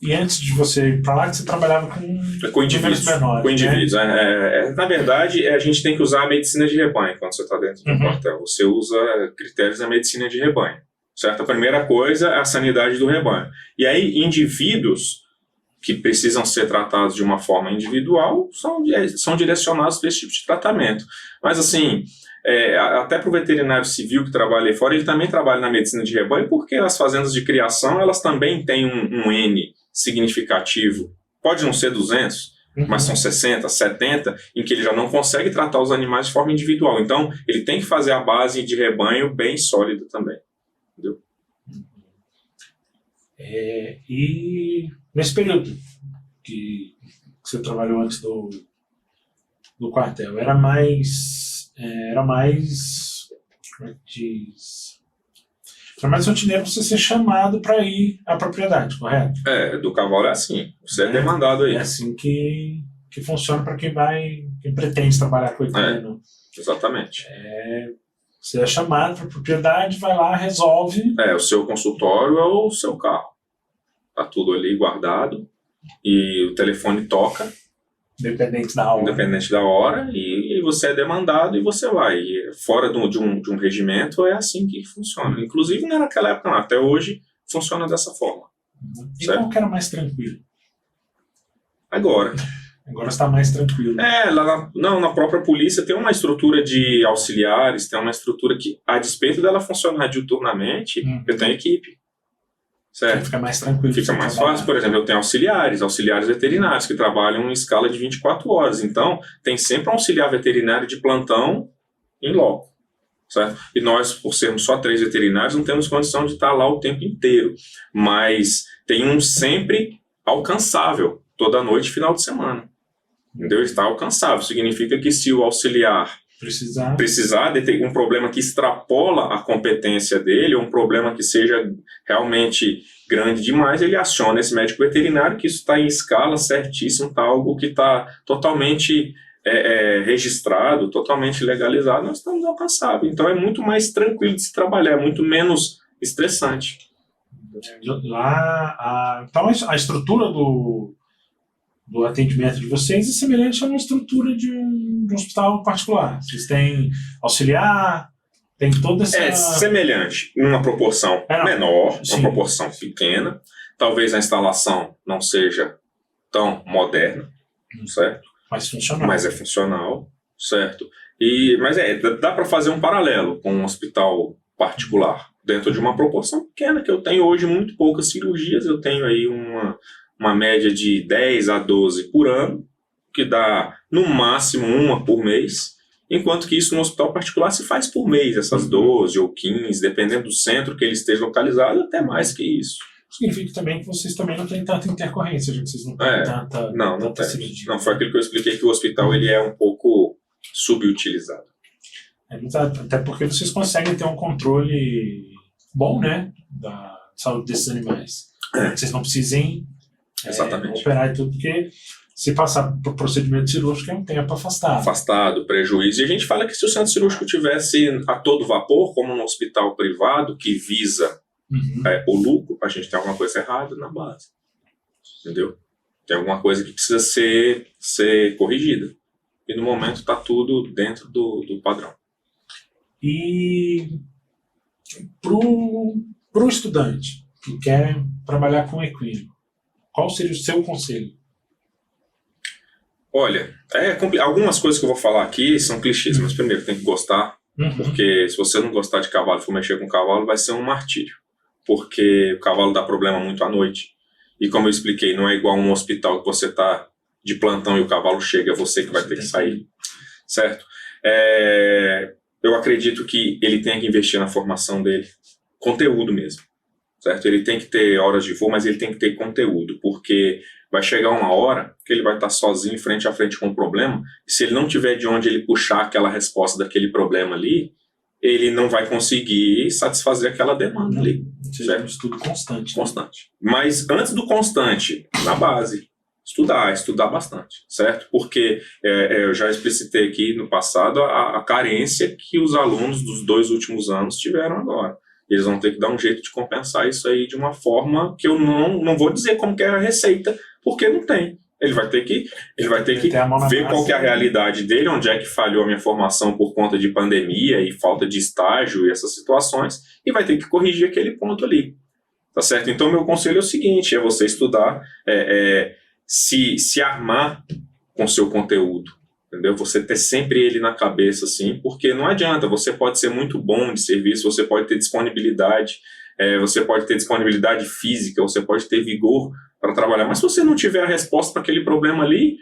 E antes de você ir para lá, você trabalhava com indivíduos menores, com indivíduos. Né? Na verdade, a gente tem que usar a medicina de rebanho quando você está dentro do quartel. Você usa critérios da medicina de rebanho. Certo? A primeira coisa é a sanidade do rebanho. E aí, indivíduos que precisam ser tratados de uma forma individual são direcionados para esse tipo de tratamento. Mas, assim, até para o veterinário civil que trabalha aí fora, ele também trabalha na medicina de rebanho, porque as fazendas de criação, elas também têm um N significativo. Pode não ser 200, mas são 60, 70, em que ele já não consegue tratar os animais de forma individual. Então, ele tem que fazer a base de rebanho bem sólida também. Entendeu? E nesse período que você trabalhou antes do quartel, era mais como é que diz? Era mais rotineiro você ser chamado para ir à propriedade, correto? Do cavalo é assim, você é demandado aí. É assim que funciona para quem pretende trabalhar com equino. Exatamente. Você é chamado para a propriedade, vai lá, resolve. O seu consultório é o seu carro. Tá tudo ali guardado e o telefone toca. Independente da hora. E você é demandado e você vai. E fora de um regimento é assim que funciona. Inclusive não é naquela época não, até hoje funciona dessa forma. E qual que era mais tranquilo? Agora está mais tranquilo. Na própria polícia tem uma estrutura de auxiliares, tem uma estrutura que, a despeito dela funcionar diuturnamente, eu tenho equipe. Certo? Fica mais tranquilo. Fica mais fácil. Por exemplo, eu tenho auxiliares veterinários que trabalham em escala de 24 horas. Então, tem sempre um auxiliar veterinário de plantão em loco. Certo? E nós, por sermos só 3 veterinários, não temos condição de estar lá o tempo inteiro. Mas tem um sempre alcançável, toda noite, final de semana. Entendeu? Está alcançável. Significa que se o auxiliar precisar de ter um problema que extrapola a competência dele, ou um problema que seja realmente grande demais, ele aciona esse médico veterinário, que isso está em escala certíssimo, está algo que está totalmente registrado, totalmente legalizado, nós estamos alcançáveis. Então é muito mais tranquilo de se trabalhar, é muito menos estressante. Lá, então a estrutura do atendimento de vocês é semelhante a uma estrutura de um hospital particular. Vocês têm auxiliar, tem toda essa... É semelhante, numa proporção menor, sim, uma proporção pequena. Talvez a instalação não seja tão moderna, certo? Mas funcional. Mas é funcional, certo? Mas dá para fazer um paralelo com um hospital particular, dentro de uma proporção pequena, que eu tenho hoje muito poucas cirurgias, eu tenho aí uma média de 10 a 12 por ano, que dá no máximo uma por mês, enquanto que isso no hospital particular se faz por mês, essas 12 ou 15, dependendo do centro que ele esteja localizado, até mais que isso. Significa também que vocês também não têm tanta intercorrência, já que vocês não têm tanta cirurgia. Não, foi aquilo que eu expliquei, que o hospital ele é um pouco subutilizado. Até porque vocês conseguem ter um controle bom, né, da saúde desses animais. Vocês não precisem operar e tudo, porque se passar por procedimento cirúrgico é um tempo afastado. Afastado, prejuízo. E a gente fala que se o centro cirúrgico tivesse a todo vapor, como um hospital privado que visa o lucro, a gente tem alguma coisa errada na base. Entendeu? Tem alguma coisa que precisa ser corrigida. E no momento está tudo dentro do padrão. E pro estudante que quer trabalhar com equino, qual seria o seu conselho? Olha, algumas coisas que eu vou falar aqui são clichês, mas primeiro tem que gostar, porque se você não gostar de cavalo e for mexer com cavalo, vai ser um martírio, porque o cavalo dá problema muito à noite. E como eu expliquei, não é igual um hospital que você está de plantão e o cavalo chega, é você que vai ter que sair, certo? Eu acredito que ele tem que investir na formação dele, conteúdo mesmo, certo? Ele tem que ter horas de voo, mas ele tem que ter conteúdo, porque vai chegar uma hora que ele vai estar sozinho, frente a frente com o problema, e se ele não tiver de onde ele puxar aquela resposta daquele problema ali, ele não vai conseguir satisfazer aquela demanda ali. É um estudo constante. Constante. Mas antes do constante, na base, estudar bastante, certo? Porque eu já explicitei aqui no passado a carência que os alunos dos 2 últimos anos tiveram agora. Eles vão ter que dar um jeito de compensar isso aí de uma forma que eu não vou dizer como que é a receita, porque não tem. Ele vai ter que ver qual que é a realidade dele, onde é que falhou a minha formação por conta de pandemia e falta de estágio e essas situações, e vai ter que corrigir aquele ponto ali. Tá certo? Então, meu conselho é o seguinte, é você estudar, se armar com seu conteúdo, entendeu? Você ter sempre ele na cabeça, assim, porque não adianta, você pode ser muito bom de serviço, você pode ter disponibilidade, física, você pode ter vigor para trabalhar, mas se você não tiver a resposta para aquele problema ali,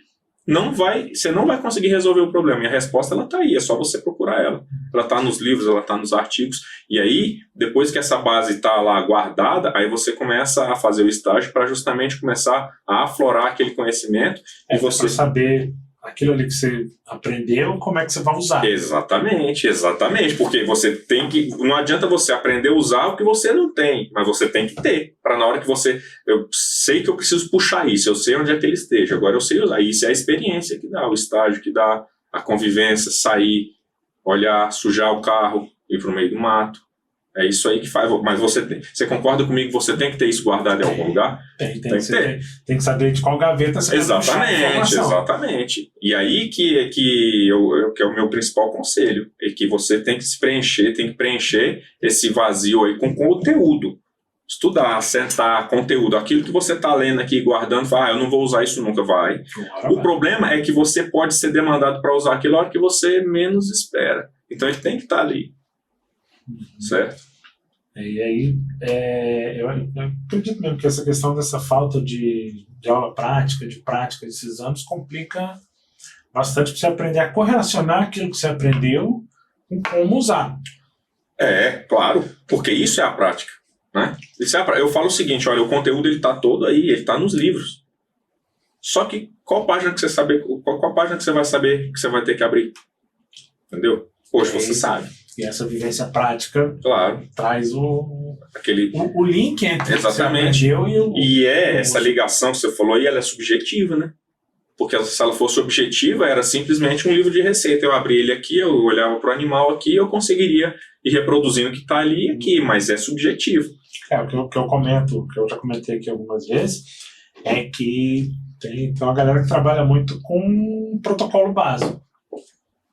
você não vai conseguir resolver o problema, e a resposta ela está aí, é só você procurar ela. Ela está nos livros, ela está nos artigos, e aí, depois que essa base está lá guardada, aí você começa a fazer o estágio para justamente começar a aflorar aquele conhecimento. E você saber aquilo ali que você aprendeu, como é que você vai usar. Exatamente, porque você tem que... Não adianta você aprender a usar o que você não tem, mas você tem que ter, para na hora que eu sei que eu preciso puxar isso, eu sei onde é que ele esteja, agora eu sei usar. Isso é a experiência que dá, o estágio que dá, a convivência, sair, olhar, sujar o carro, ir para o meio do mato. É isso aí que faz. Mas você concorda comigo que você tem que ter isso guardado em algum lugar? Tem que saber de qual gaveta você vai puxar a informação. Exatamente. E aí que é o meu principal conselho, é que você tem que preencher esse vazio aí com conteúdo. Estudar, sentar, conteúdo. Aquilo que você está lendo aqui, guardando, eu não vou usar isso nunca, vai. O problema é que você pode ser demandado para usar aquilo na hora que você menos espera. Então ele tem que estar ali. Certo? E aí, eu acredito mesmo que essa questão dessa falta de aula prática, de prática desses anos, complica bastante para você aprender a correlacionar aquilo que você aprendeu com como usar. Claro, porque isso é a prática, né? Eu falo o seguinte, olha, o conteúdo ele está todo aí, ele está nos livros. Só que qual página que você vai saber que você vai ter que abrir? Entendeu? Hoje você sabe. E essa vivência prática, claro, traz o link entre exatamente. O que você aprendeu e essa ligação que você falou aí, ela é subjetiva, né? Porque se ela fosse objetiva, era simplesmente um livro de receita. Eu abri ele aqui, eu olhava para o animal aqui, eu conseguiria ir reproduzindo o que está ali e aqui, mas é subjetivo. O que eu comento, que eu já comentei aqui algumas vezes, é que tem uma galera que trabalha muito com um protocolo básico.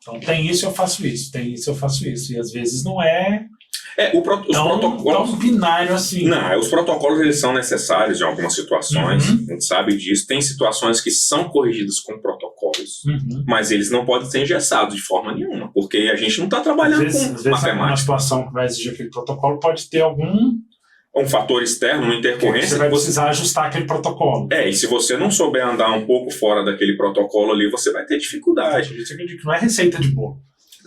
Então tem isso, eu faço isso, tem isso, eu faço isso. E às vezes não é Os protocolos... tão binário assim. Não, os protocolos eles são necessários em algumas situações, Uhum. a gente sabe disso. Tem situações que são corrigidas com protocolos, mas eles não podem ser engessados de forma nenhuma, porque a gente não está trabalhando Às com vezes matemática. uma situação que vai exigir aquele protocolo pode ter algum Um fator externo, uma que intercorrência. você vai precisar ajustar aquele protocolo. E se você não souber andar um pouco fora daquele protocolo ali, você vai ter dificuldade. Por isso que eu digo que não é receita de bolo.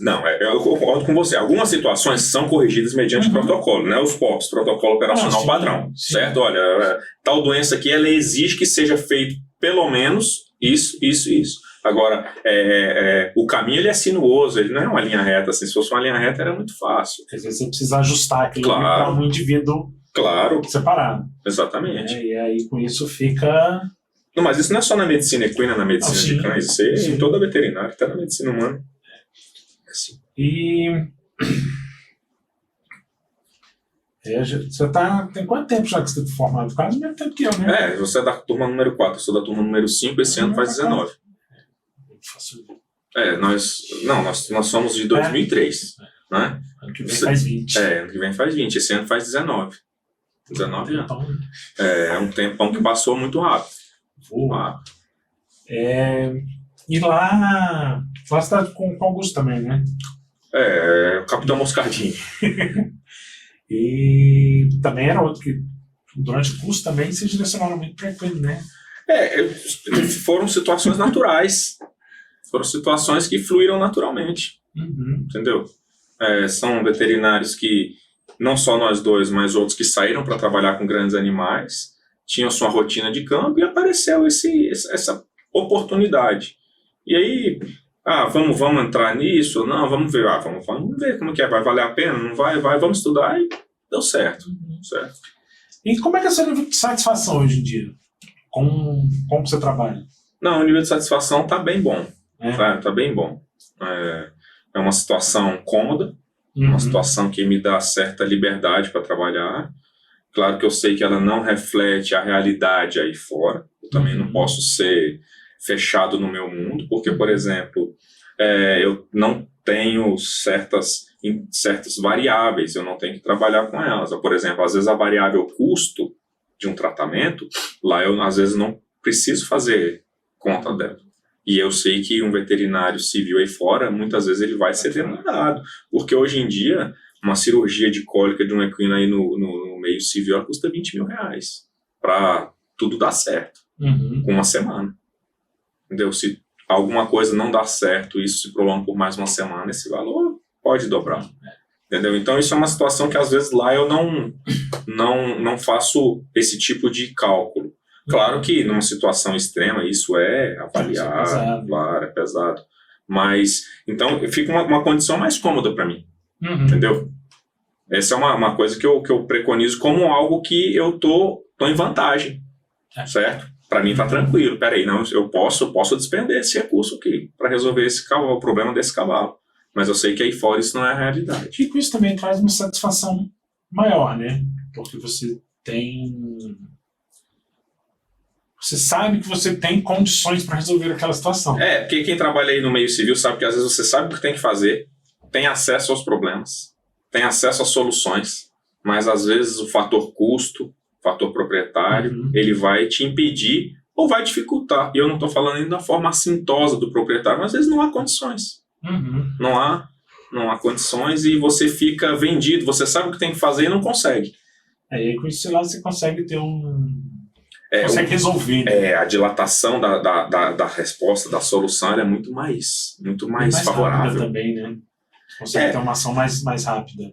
Não, eu concordo com você. Algumas situações são corrigidas mediante protocolo, né? Os POPs, Protocolo Operacional Sim, Padrão, sim. certo? Olha, tal doença aqui, ela exige que seja feito pelo menos isso, isso e isso. Agora, o caminho ele é sinuoso, ele não é uma linha reta. Assim, se fosse uma linha reta, era muito fácil. Às vezes você precisa ajustar aquilo Claro. para um indivíduo Claro, separado. exatamente. E aí com isso fica... Não, mas isso não é só na medicina equina, na medicina Sim. de cães, isso é Sim. em toda a veterinária, até na medicina humana. Assim. E... você tem quanto tempo já que você está formado? Quase o mesmo tempo que eu, né? Você é da turma número 4, eu sou da turma número 5, esse ano faz 19. Eu faço... Nós somos de 2003, né? Ano que vem faz 20. Ano que vem faz 20, esse ano faz 19. 19 anos. Então, É um tempão que passou muito rápido. voa. E lá você está com o Augusto também, né? O Capitão Moscardini. E também era outro que durante o curso também se direcionaram muito para ele, né? Foram situações naturais. Foram situações que fluíram naturalmente. Entendeu? São veterinários que, não só nós dois, mas outros que saíram para trabalhar com grandes animais, tinham sua rotina de campo e apareceu essa oportunidade. E aí, vamos entrar nisso? Não, vamos ver. Vamos ver como que é. Vai valer a pena? Não vai? Vamos estudar e deu certo. Certo. E como é que é o seu nível de satisfação hoje em dia? Como você trabalha? Não, o nível de satisfação está bem bom. É. Tá bem bom. É uma situação cômoda, uma situação que me dá certa liberdade para trabalhar. Claro que eu sei que ela não reflete a realidade aí fora. Eu também não posso ser fechado no meu mundo, porque, por exemplo, eu não tenho certas variáveis, eu não tenho que trabalhar com elas. Por exemplo, às vezes a variável custo de um tratamento, lá eu às vezes não preciso fazer conta dela. E eu sei que um veterinário civil aí fora, muitas vezes ele vai ser demandado, porque hoje em dia, uma cirurgia de cólica de um equino aí no meio civil, ela custa R$20 mil, para tudo dar certo, com uma semana. Entendeu? Se alguma coisa não dá certo, isso se prolonga por mais uma semana, esse valor pode dobrar. Entendeu? Então isso é uma situação que às vezes lá eu não faço esse tipo de cálculo. Claro que numa situação extrema isso é avaliado, claro, é pesado. Mas, então, fica uma condição mais cômoda para mim. Entendeu? Essa é uma coisa que eu preconizo como algo que eu tô em vantagem. Certo? Para mim tá tranquilo. Peraí, não, eu posso despender esse recurso aqui para resolver o problema desse cavalo. Mas eu sei que aí fora isso não é a realidade. E com isso também traz uma satisfação maior, né? Porque você sabe que você tem condições para resolver aquela situação. Porque quem trabalha aí no meio civil sabe que às vezes você sabe o que tem que fazer, tem acesso aos problemas, tem acesso às soluções, mas às vezes o fator custo, fator proprietário, ele vai te impedir ou vai dificultar. E eu não estou falando ainda da forma assintosa do proprietário, mas às vezes não há condições. Não há condições e você fica vendido, você sabe o que tem que fazer e não consegue. E aí com isso lá você consegue ter consegue resolver. A dilatação da resposta, da solução, ela é muito mais favorável. Também, né? Consegue ter uma ação mais rápida.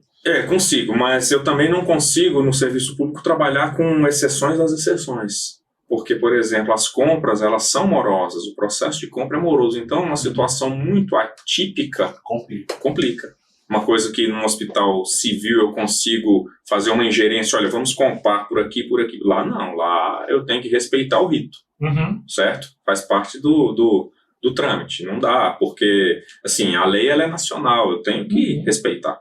Consigo, mas eu também não consigo, no serviço público, trabalhar com exceções das exceções. Porque, por exemplo, as compras, elas são morosas, o processo de compra é moroso. Então, uma situação muito atípica complica. Uma coisa que num hospital civil eu consigo fazer uma ingerência, olha, vamos comprar por aqui, por aqui. Lá não, lá eu tenho que respeitar o rito, certo? Faz parte do trâmite, não dá, porque, assim, a lei ela é nacional, eu tenho que respeitar.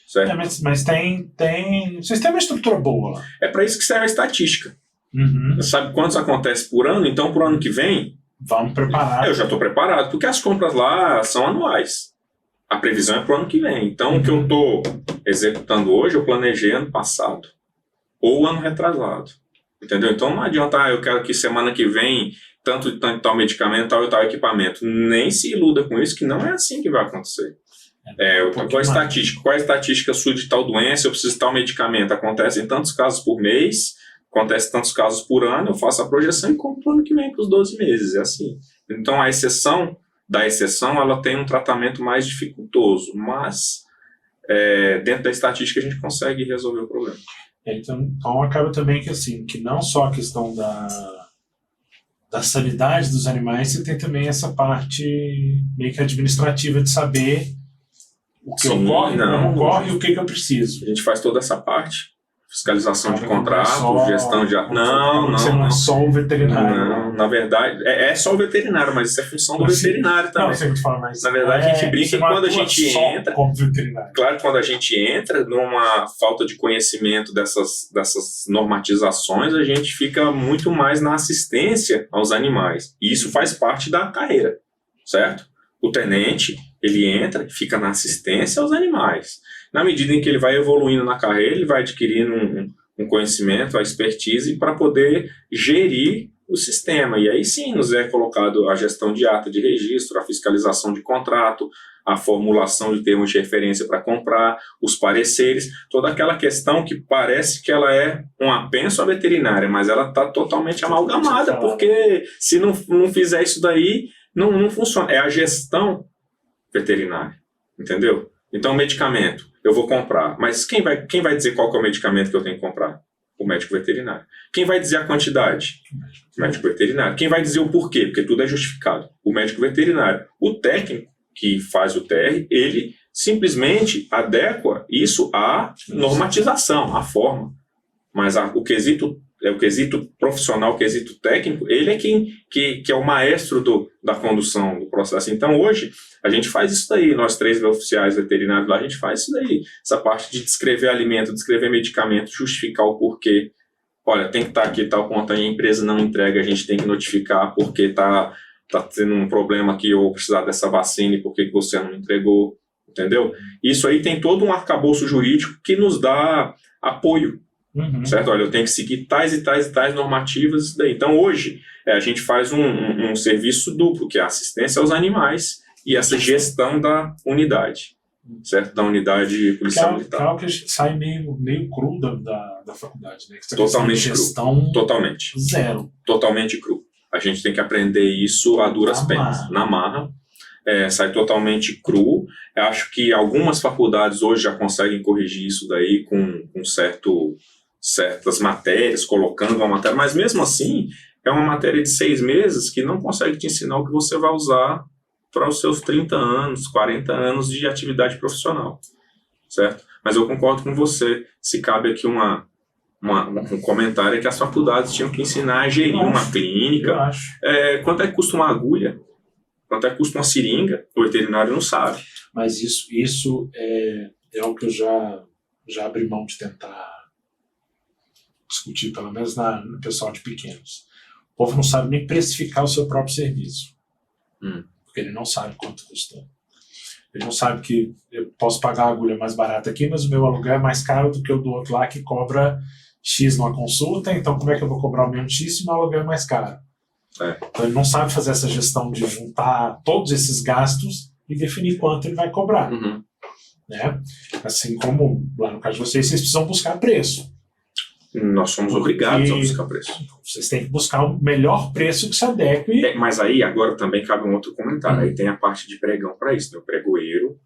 Certo? Mas vocês têm uma estrutura boa lá. É para isso que serve a estatística. Você sabe quantos acontece por ano? Então, por ano que vem, vamos preparar. Eu já estou preparado, porque as compras lá são anuais. A previsão é para o ano que vem. Então, o que eu estou executando hoje, eu planejei ano passado. Ou ano retrasado. Entendeu? Então, não adianta, eu quero que semana que vem, tanto tal medicamento, tal e tal equipamento. Nem se iluda com isso, que não é assim que vai acontecer. Qual a estatística sua de tal doença? Eu preciso de tal medicamento. Acontece em tantos casos por mês, acontece em tantos casos por ano, eu faço a projeção e compro o ano que vem para os 12 meses. É assim. Então, a exceção da exceção, ela tem um tratamento mais dificultoso, mas dentro da estatística a gente consegue resolver o problema. Então acaba também que assim, que não só a questão da sanidade dos animais, você tem também essa parte meio que administrativa de saber o que ocorre, como ocorre e o que eu preciso. A gente faz toda essa parte. Fiscalização de contrato, gestão de... Não. Você não é só o veterinário. Não, na verdade, é só o veterinário, mas isso é função do veterinário também. Não, você me fala, mas na verdade, a gente brinca que quando a gente entra... Como veterinário. Claro que quando a gente entra numa falta de conhecimento dessas normatizações, a gente fica muito mais na assistência aos animais. E isso faz parte da carreira, certo? O tenente, ele entra e fica na assistência aos animais. Na medida em que ele vai evoluindo na carreira, ele vai adquirindo um conhecimento, a expertise para poder gerir o sistema. E aí sim nos é colocado a gestão de ata de registro, a fiscalização de contrato, a formulação de termos de referência para comprar, os pareceres, toda aquela questão que parece que ela é um apenso à veterinária, mas ela está totalmente amalgamada, porque se não fizer isso daí, não funciona. É a gestão veterinária, entendeu? Então, medicamento, eu vou comprar. Mas quem vai dizer qual que é o medicamento que eu tenho que comprar? O médico veterinário. Quem vai dizer a quantidade? O médico veterinário. Quem vai dizer o porquê? Porque tudo é justificado. O médico veterinário. O técnico que faz o TR, ele simplesmente adequa isso à normatização, à forma. Mas o quesito profissional, o quesito técnico, ele é que é o maestro da condução do processo. Então, hoje, a gente faz isso daí, nós 3 oficiais veterinários lá, a gente faz isso daí, essa parte de descrever alimento, descrever medicamento, justificar o porquê. Olha, tem que estar aqui tal ponto, a empresa não entrega, a gente tem que notificar porque está tendo um problema aqui, ou precisar dessa vacina e por que você não entregou, entendeu? Isso aí tem todo um arcabouço jurídico que nos dá apoio. Certo? Olha, eu tenho que seguir tais e tais e tais normativas. Isso daí. Então, hoje, a gente faz um serviço duplo, que é a assistência aos animais e essa gestão da unidade, certo? Da unidade policial militar. Que é algo que a gente sai meio cru da faculdade, né? Que totalmente gestão cru. Totalmente. Zero. Totalmente cru. A gente tem que aprender isso a duras penas, na marra. Sai totalmente cru. Eu acho que algumas faculdades hoje já conseguem corrigir isso daí com certas matérias, colocando uma matéria, mas mesmo assim é uma matéria de 6 meses que não consegue te ensinar o que você vai usar para os seus 30 anos, 40 anos de atividade profissional, certo? Mas eu concordo com você, se cabe aqui um comentário, é que as faculdades tinham que ensinar a gerir uma clínica. Eu acho. Quanto é que custa uma agulha? Quanto é que custa uma seringa? O veterinário não sabe. Mas isso é algo que eu já abri mão de tentar discutir, pelo menos no pessoal de pequenos. O povo não sabe nem precificar o seu próprio serviço. Porque ele não sabe quanto custa. Ele não sabe que eu posso pagar a agulha mais barata aqui, mas o meu aluguel é mais caro do que o do outro lá, que cobra X numa consulta, então como é que eu vou cobrar o mesmo X se o meu aluguel é mais caro? Então ele não sabe fazer essa gestão de juntar todos esses gastos e definir quanto ele vai cobrar. Né? Assim como, lá no caso de vocês precisam buscar preço. Nós somos obrigados a buscar preço. Vocês têm que buscar o melhor preço que se adeque. Mas aí, agora também cabe um outro comentário. Aí tem a parte de pregão para isso. Né? O pregoeiro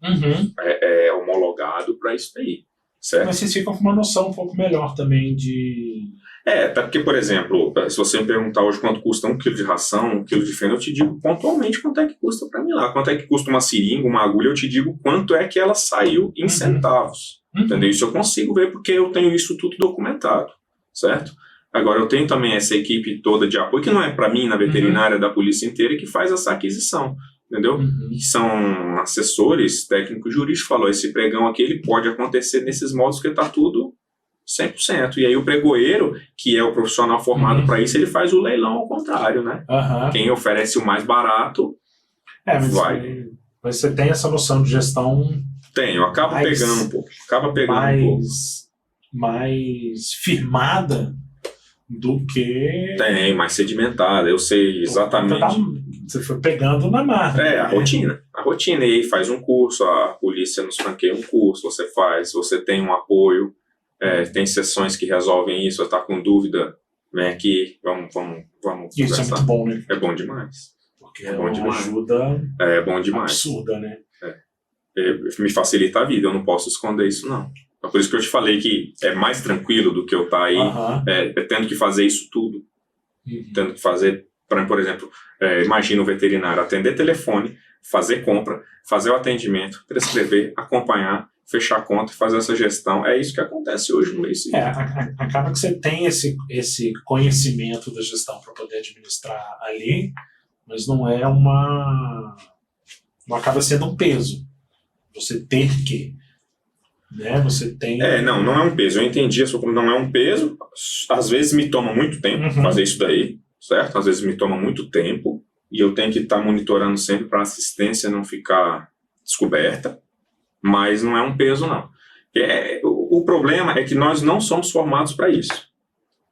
é homologado para isso aí. Certo? Mas vocês ficam com uma noção um pouco melhor também de... Até porque, por exemplo, se você me perguntar hoje quanto custa 1 quilo de ração, 1 quilo de feno, eu te digo pontualmente quanto é que custa para mim lá. Quanto é que custa uma seringa, uma agulha, eu te digo quanto é que ela saiu em centavos. Entendeu? Isso eu consigo ver porque eu tenho isso tudo documentado, certo? Agora, eu tenho também essa equipe toda de apoio, que não é para mim, na veterinária da polícia inteira, que faz essa aquisição, entendeu? Que são assessores técnicos jurídicos, falou, esse pregão aqui ele pode acontecer nesses modos, porque está tudo 100%. E aí o pregoeiro, que é o profissional formado para isso, ele faz o leilão ao contrário, né? Quem oferece o mais barato vai. Mas você tem essa noção de gestão... Eu acabo pegando um pouco. Mais firmada do que... mais sedimentada. Eu sei exatamente... Você foi pegando na marra. A rotina. E aí faz um curso, a polícia nos franqueia um curso, você tem um apoio, tem sessões que resolvem isso, você está com dúvida, vem aqui, vamos Isso conversar. é muito bom, né? É bom demais. Porque é uma ajuda bom demais. Absurda, né? Me facilita a vida, eu não posso esconder isso, não. É por isso que eu te falei que é mais tranquilo do que eu estar aí tendo que fazer isso tudo. Tendo que fazer, por exemplo, imagina o veterinário atender telefone, fazer compra, fazer o atendimento, prescrever, acompanhar, fechar a conta e fazer essa gestão. É isso que acontece hoje no meio civil. Acaba que você tem esse conhecimento da gestão para poder administrar ali, mas não acaba sendo um peso. Você ter que, né? Você tem... Não é um peso. Eu entendi, não é um peso. Às vezes me toma muito tempo fazer isso daí, certo? Às vezes me toma muito tempo e eu tenho que estar monitorando sempre para a assistência não ficar descoberta, mas não é um peso, não. O problema é que nós não somos formados para isso.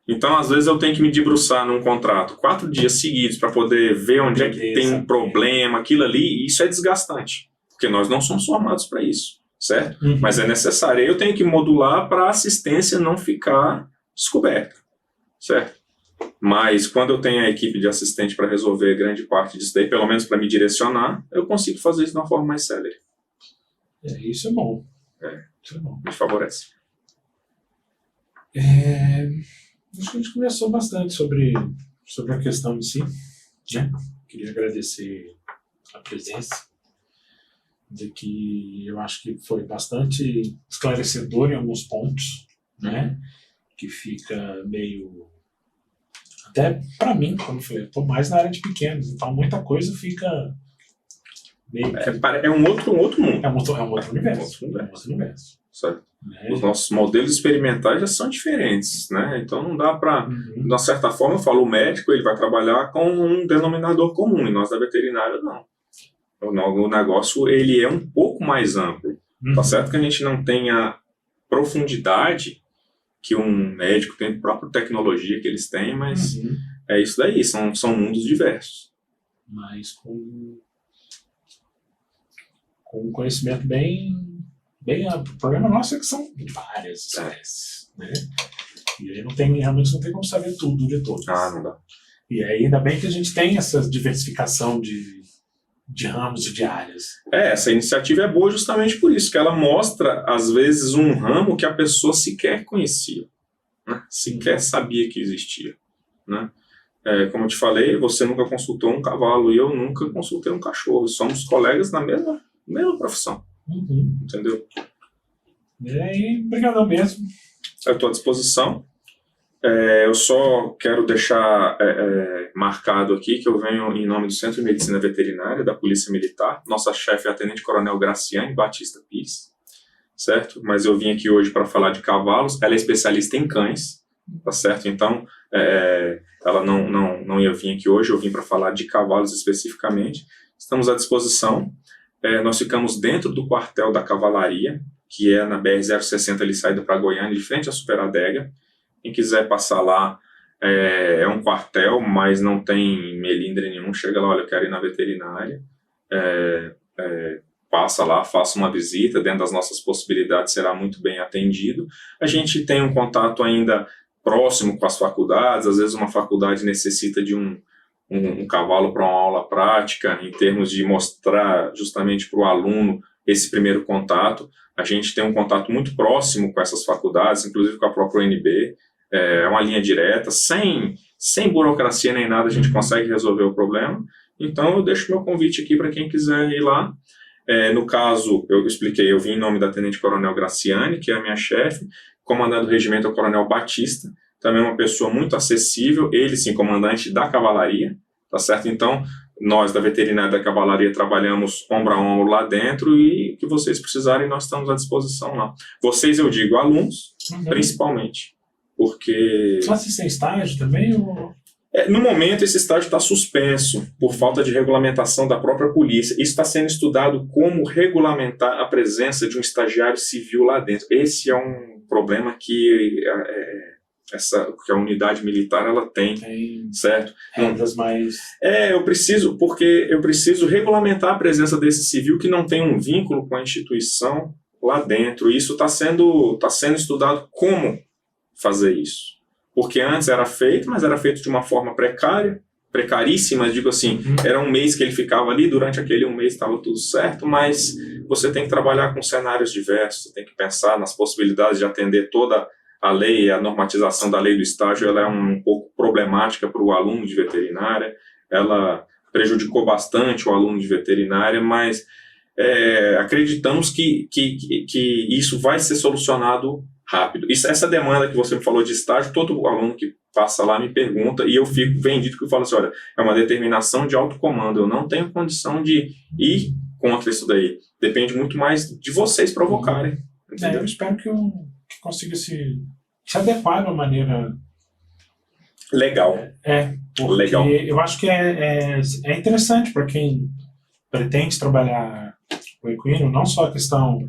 Então, às vezes, eu tenho que me debruçar num contrato 4 dias seguidos para poder ver onde é que tem um problema, aquilo ali, e isso é desgastante. Porque nós não somos formados para isso, certo? Mas é necessário. Eu tenho que modular para a assistência não ficar descoberta, certo? Mas quando eu tenho a equipe de assistente para resolver grande parte disso daí, pelo menos para me direcionar, eu consigo fazer isso de uma forma mais célere. Isso é bom. Isso é bom. Me favorece. Acho que a gente conversou bastante sobre a questão em si, né? Queria agradecer a presença, de que eu acho que foi bastante esclarecedor em alguns pontos, né? Que fica meio... Até para mim, como eu falei, eu estou mais na área de pequenos, então muita coisa fica meio... É um outro mundo. É um outro universo. Certo. Os nossos modelos experimentais já são diferentes, né? Então não dá para... De uma certa forma, eu falo, o médico ele vai trabalhar com um denominador comum, e nós da veterinária não. O negócio ele é um pouco mais amplo. Tá certo que a gente não tem a profundidade que um médico tem, a própria tecnologia que eles têm, mas é isso daí, são mundos diversos. Mas com um conhecimento bem amplo. O problema nosso é que são várias espécies, né? E aí realmente não tem como saber tudo de todas. Não dá. E aí ainda bem que a gente tem essa diversificação de ramos e de áreas. Essa iniciativa é boa justamente por isso, que ela mostra, às vezes, um ramo que a pessoa sequer conhecia, né? Sequer sabia que existia, né? Como eu te falei, você nunca consultou um cavalo e eu nunca consultei um cachorro. Somos colegas na mesma profissão. Entendeu? E aí, obrigadão mesmo. Eu estou à disposição. Eu só quero deixar marcado aqui que eu venho em nome do Centro de Medicina Veterinária da Polícia Militar. Nossa chefe é a Tenente Coronel Graciane Batista Pires, certo? Mas eu vim aqui hoje para falar de cavalos. Ela é especialista em cães, tá certo? Então, ela não ia vir aqui hoje, eu vim para falar de cavalos especificamente. Estamos à disposição. Nós ficamos dentro do quartel da Cavalaria, que é na BR-060, ali saída para Goiânia, de frente à Superadega. Quem quiser passar lá, é um quartel, mas não tem melindre nenhum. Chega lá, olha, eu quero ir na veterinária. Passa lá, faça uma visita, dentro das nossas possibilidades será muito bem atendido. A gente tem um contato ainda próximo com as faculdades, às vezes uma faculdade necessita de um cavalo para uma aula prática, em termos de mostrar justamente para o aluno esse primeiro contato. A gente tem um contato muito próximo com essas faculdades, inclusive com a própria UNB. É uma linha direta, sem burocracia nem nada, a gente consegue resolver o problema. Então eu deixo meu convite aqui para quem quiser ir lá. No caso, eu expliquei, eu vim em nome da Tenente Coronel Graciane, que é a minha chefe, comandante do regimento é o Coronel Batista, também uma pessoa muito acessível, ele sim, comandante da Cavalaria, tá certo? Então, Nós, da veterinária da cavalaria, trabalhamos ombro a ombro lá dentro e o que vocês precisarem, nós estamos à disposição lá. Vocês, eu digo, alunos, principalmente, porque... Vocês têm estágio também? Ou... No momento, esse estágio está suspenso por falta de regulamentação da própria polícia. Isso está sendo estudado como regulamentar a presença de um estagiário civil lá dentro. Esse é um problema que a unidade militar ela tem, certo? Regras mais... eu preciso regulamentar a presença desse civil que não tem um vínculo com a instituição lá dentro. Isso está sendo estudado como fazer isso. Porque antes era feito, mas era feito de uma forma precaríssima, digo assim, era um mês que ele ficava ali, durante aquele um mês estava tudo certo, mas você tem que trabalhar com cenários diversos, você tem que pensar nas possibilidades de atender toda a lei, a normatização da lei do estágio, ela é um pouco problemática para o aluno de veterinária, ela prejudicou bastante o aluno de veterinária, mas acreditamos que isso vai ser solucionado rápido. Essa demanda que você me falou de estágio, todo aluno que passa lá me pergunta e eu fico vendido que eu falo assim, olha, é uma determinação de autocomando, eu não tenho condição de ir contra isso daí. Depende muito mais de vocês provocarem. Eu espero que consiga se adequar de uma maneira... Legal. Porque legal. Eu acho que é interessante para quem pretende trabalhar com equino, não só a questão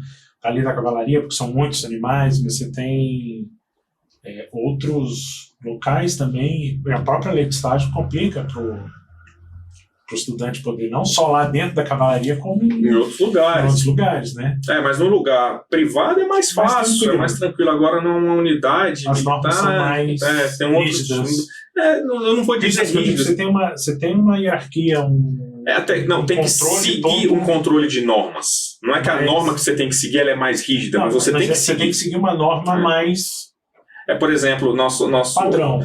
ali da cavalaria, porque são muitos animais, mas você tem outros locais também, e a própria lei de estágio complica para o estudante poder, não só lá dentro da cavalaria, como em outros lugares. Né? Mas no lugar privado é mais fácil, é mais tranquilo. Agora numa unidade as normas são mais tem rígidas. Eu não vou dizer rígidas. Você tem uma hierarquia, tem que seguir um controle de normas. Não é que a norma que você tem que seguir ela é mais rígida, mas você tem que seguir. Você tem que seguir uma norma mais... por exemplo, nosso padrão.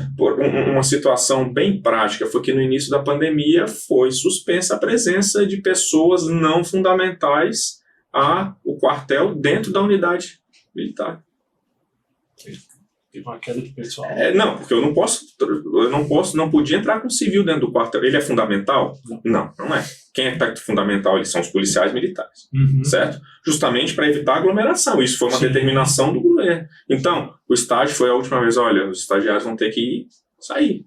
Uma situação bem prática foi que no início da pandemia foi suspensa a presença de pessoas não fundamentais ao quartel dentro da unidade militar. Teve uma queda de pessoal. Não, porque eu não podia entrar com civil dentro do quartel. Ele é fundamental? Não é. Quem é que está fundamental? Eles são os policiais militares, certo? Justamente para evitar aglomeração. Isso foi uma determinação do governo. Então, o estágio foi a última vez, olha, os estagiários vão ter que sair.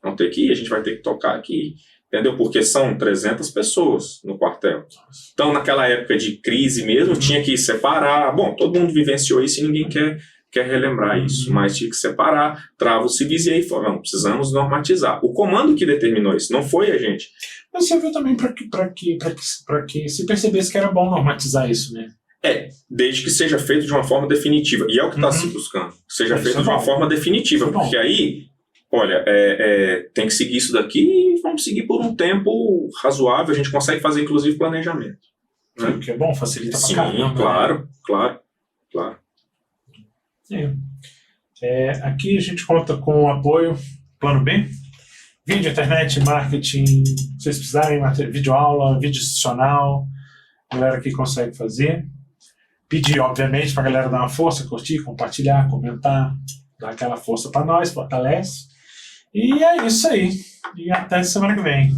Vão ter que ir, a gente vai ter que tocar aqui. Entendeu? Porque são 300 pessoas no quartel. Então, naquela época de crise mesmo, tinha que separar. Bom, todo mundo vivenciou isso e ninguém quer relembrar isso, mas tinha que separar, trava os civis e aí falou, não, precisamos normatizar. O comando que determinou isso, não foi a gente. Mas você viu também para que se percebesse que era bom normatizar isso, né? Desde que seja feito de uma forma definitiva. E é o que está se buscando. Seja feito de uma forma definitiva, porque aí, olha, tem que seguir isso daqui e vamos seguir por um tempo razoável. A gente consegue fazer, inclusive, planejamento. Né? Que é bom, facilita pra caramba. Claro. Aqui a gente conta com o apoio Plano B, vídeo, internet, marketing, se vocês precisarem, videoaula, vídeo institucional, a galera aqui consegue fazer. Pedir, obviamente, para a galera dar uma força, curtir, compartilhar, comentar, dar aquela força para nós, fortalece. E é isso aí. E até semana que vem.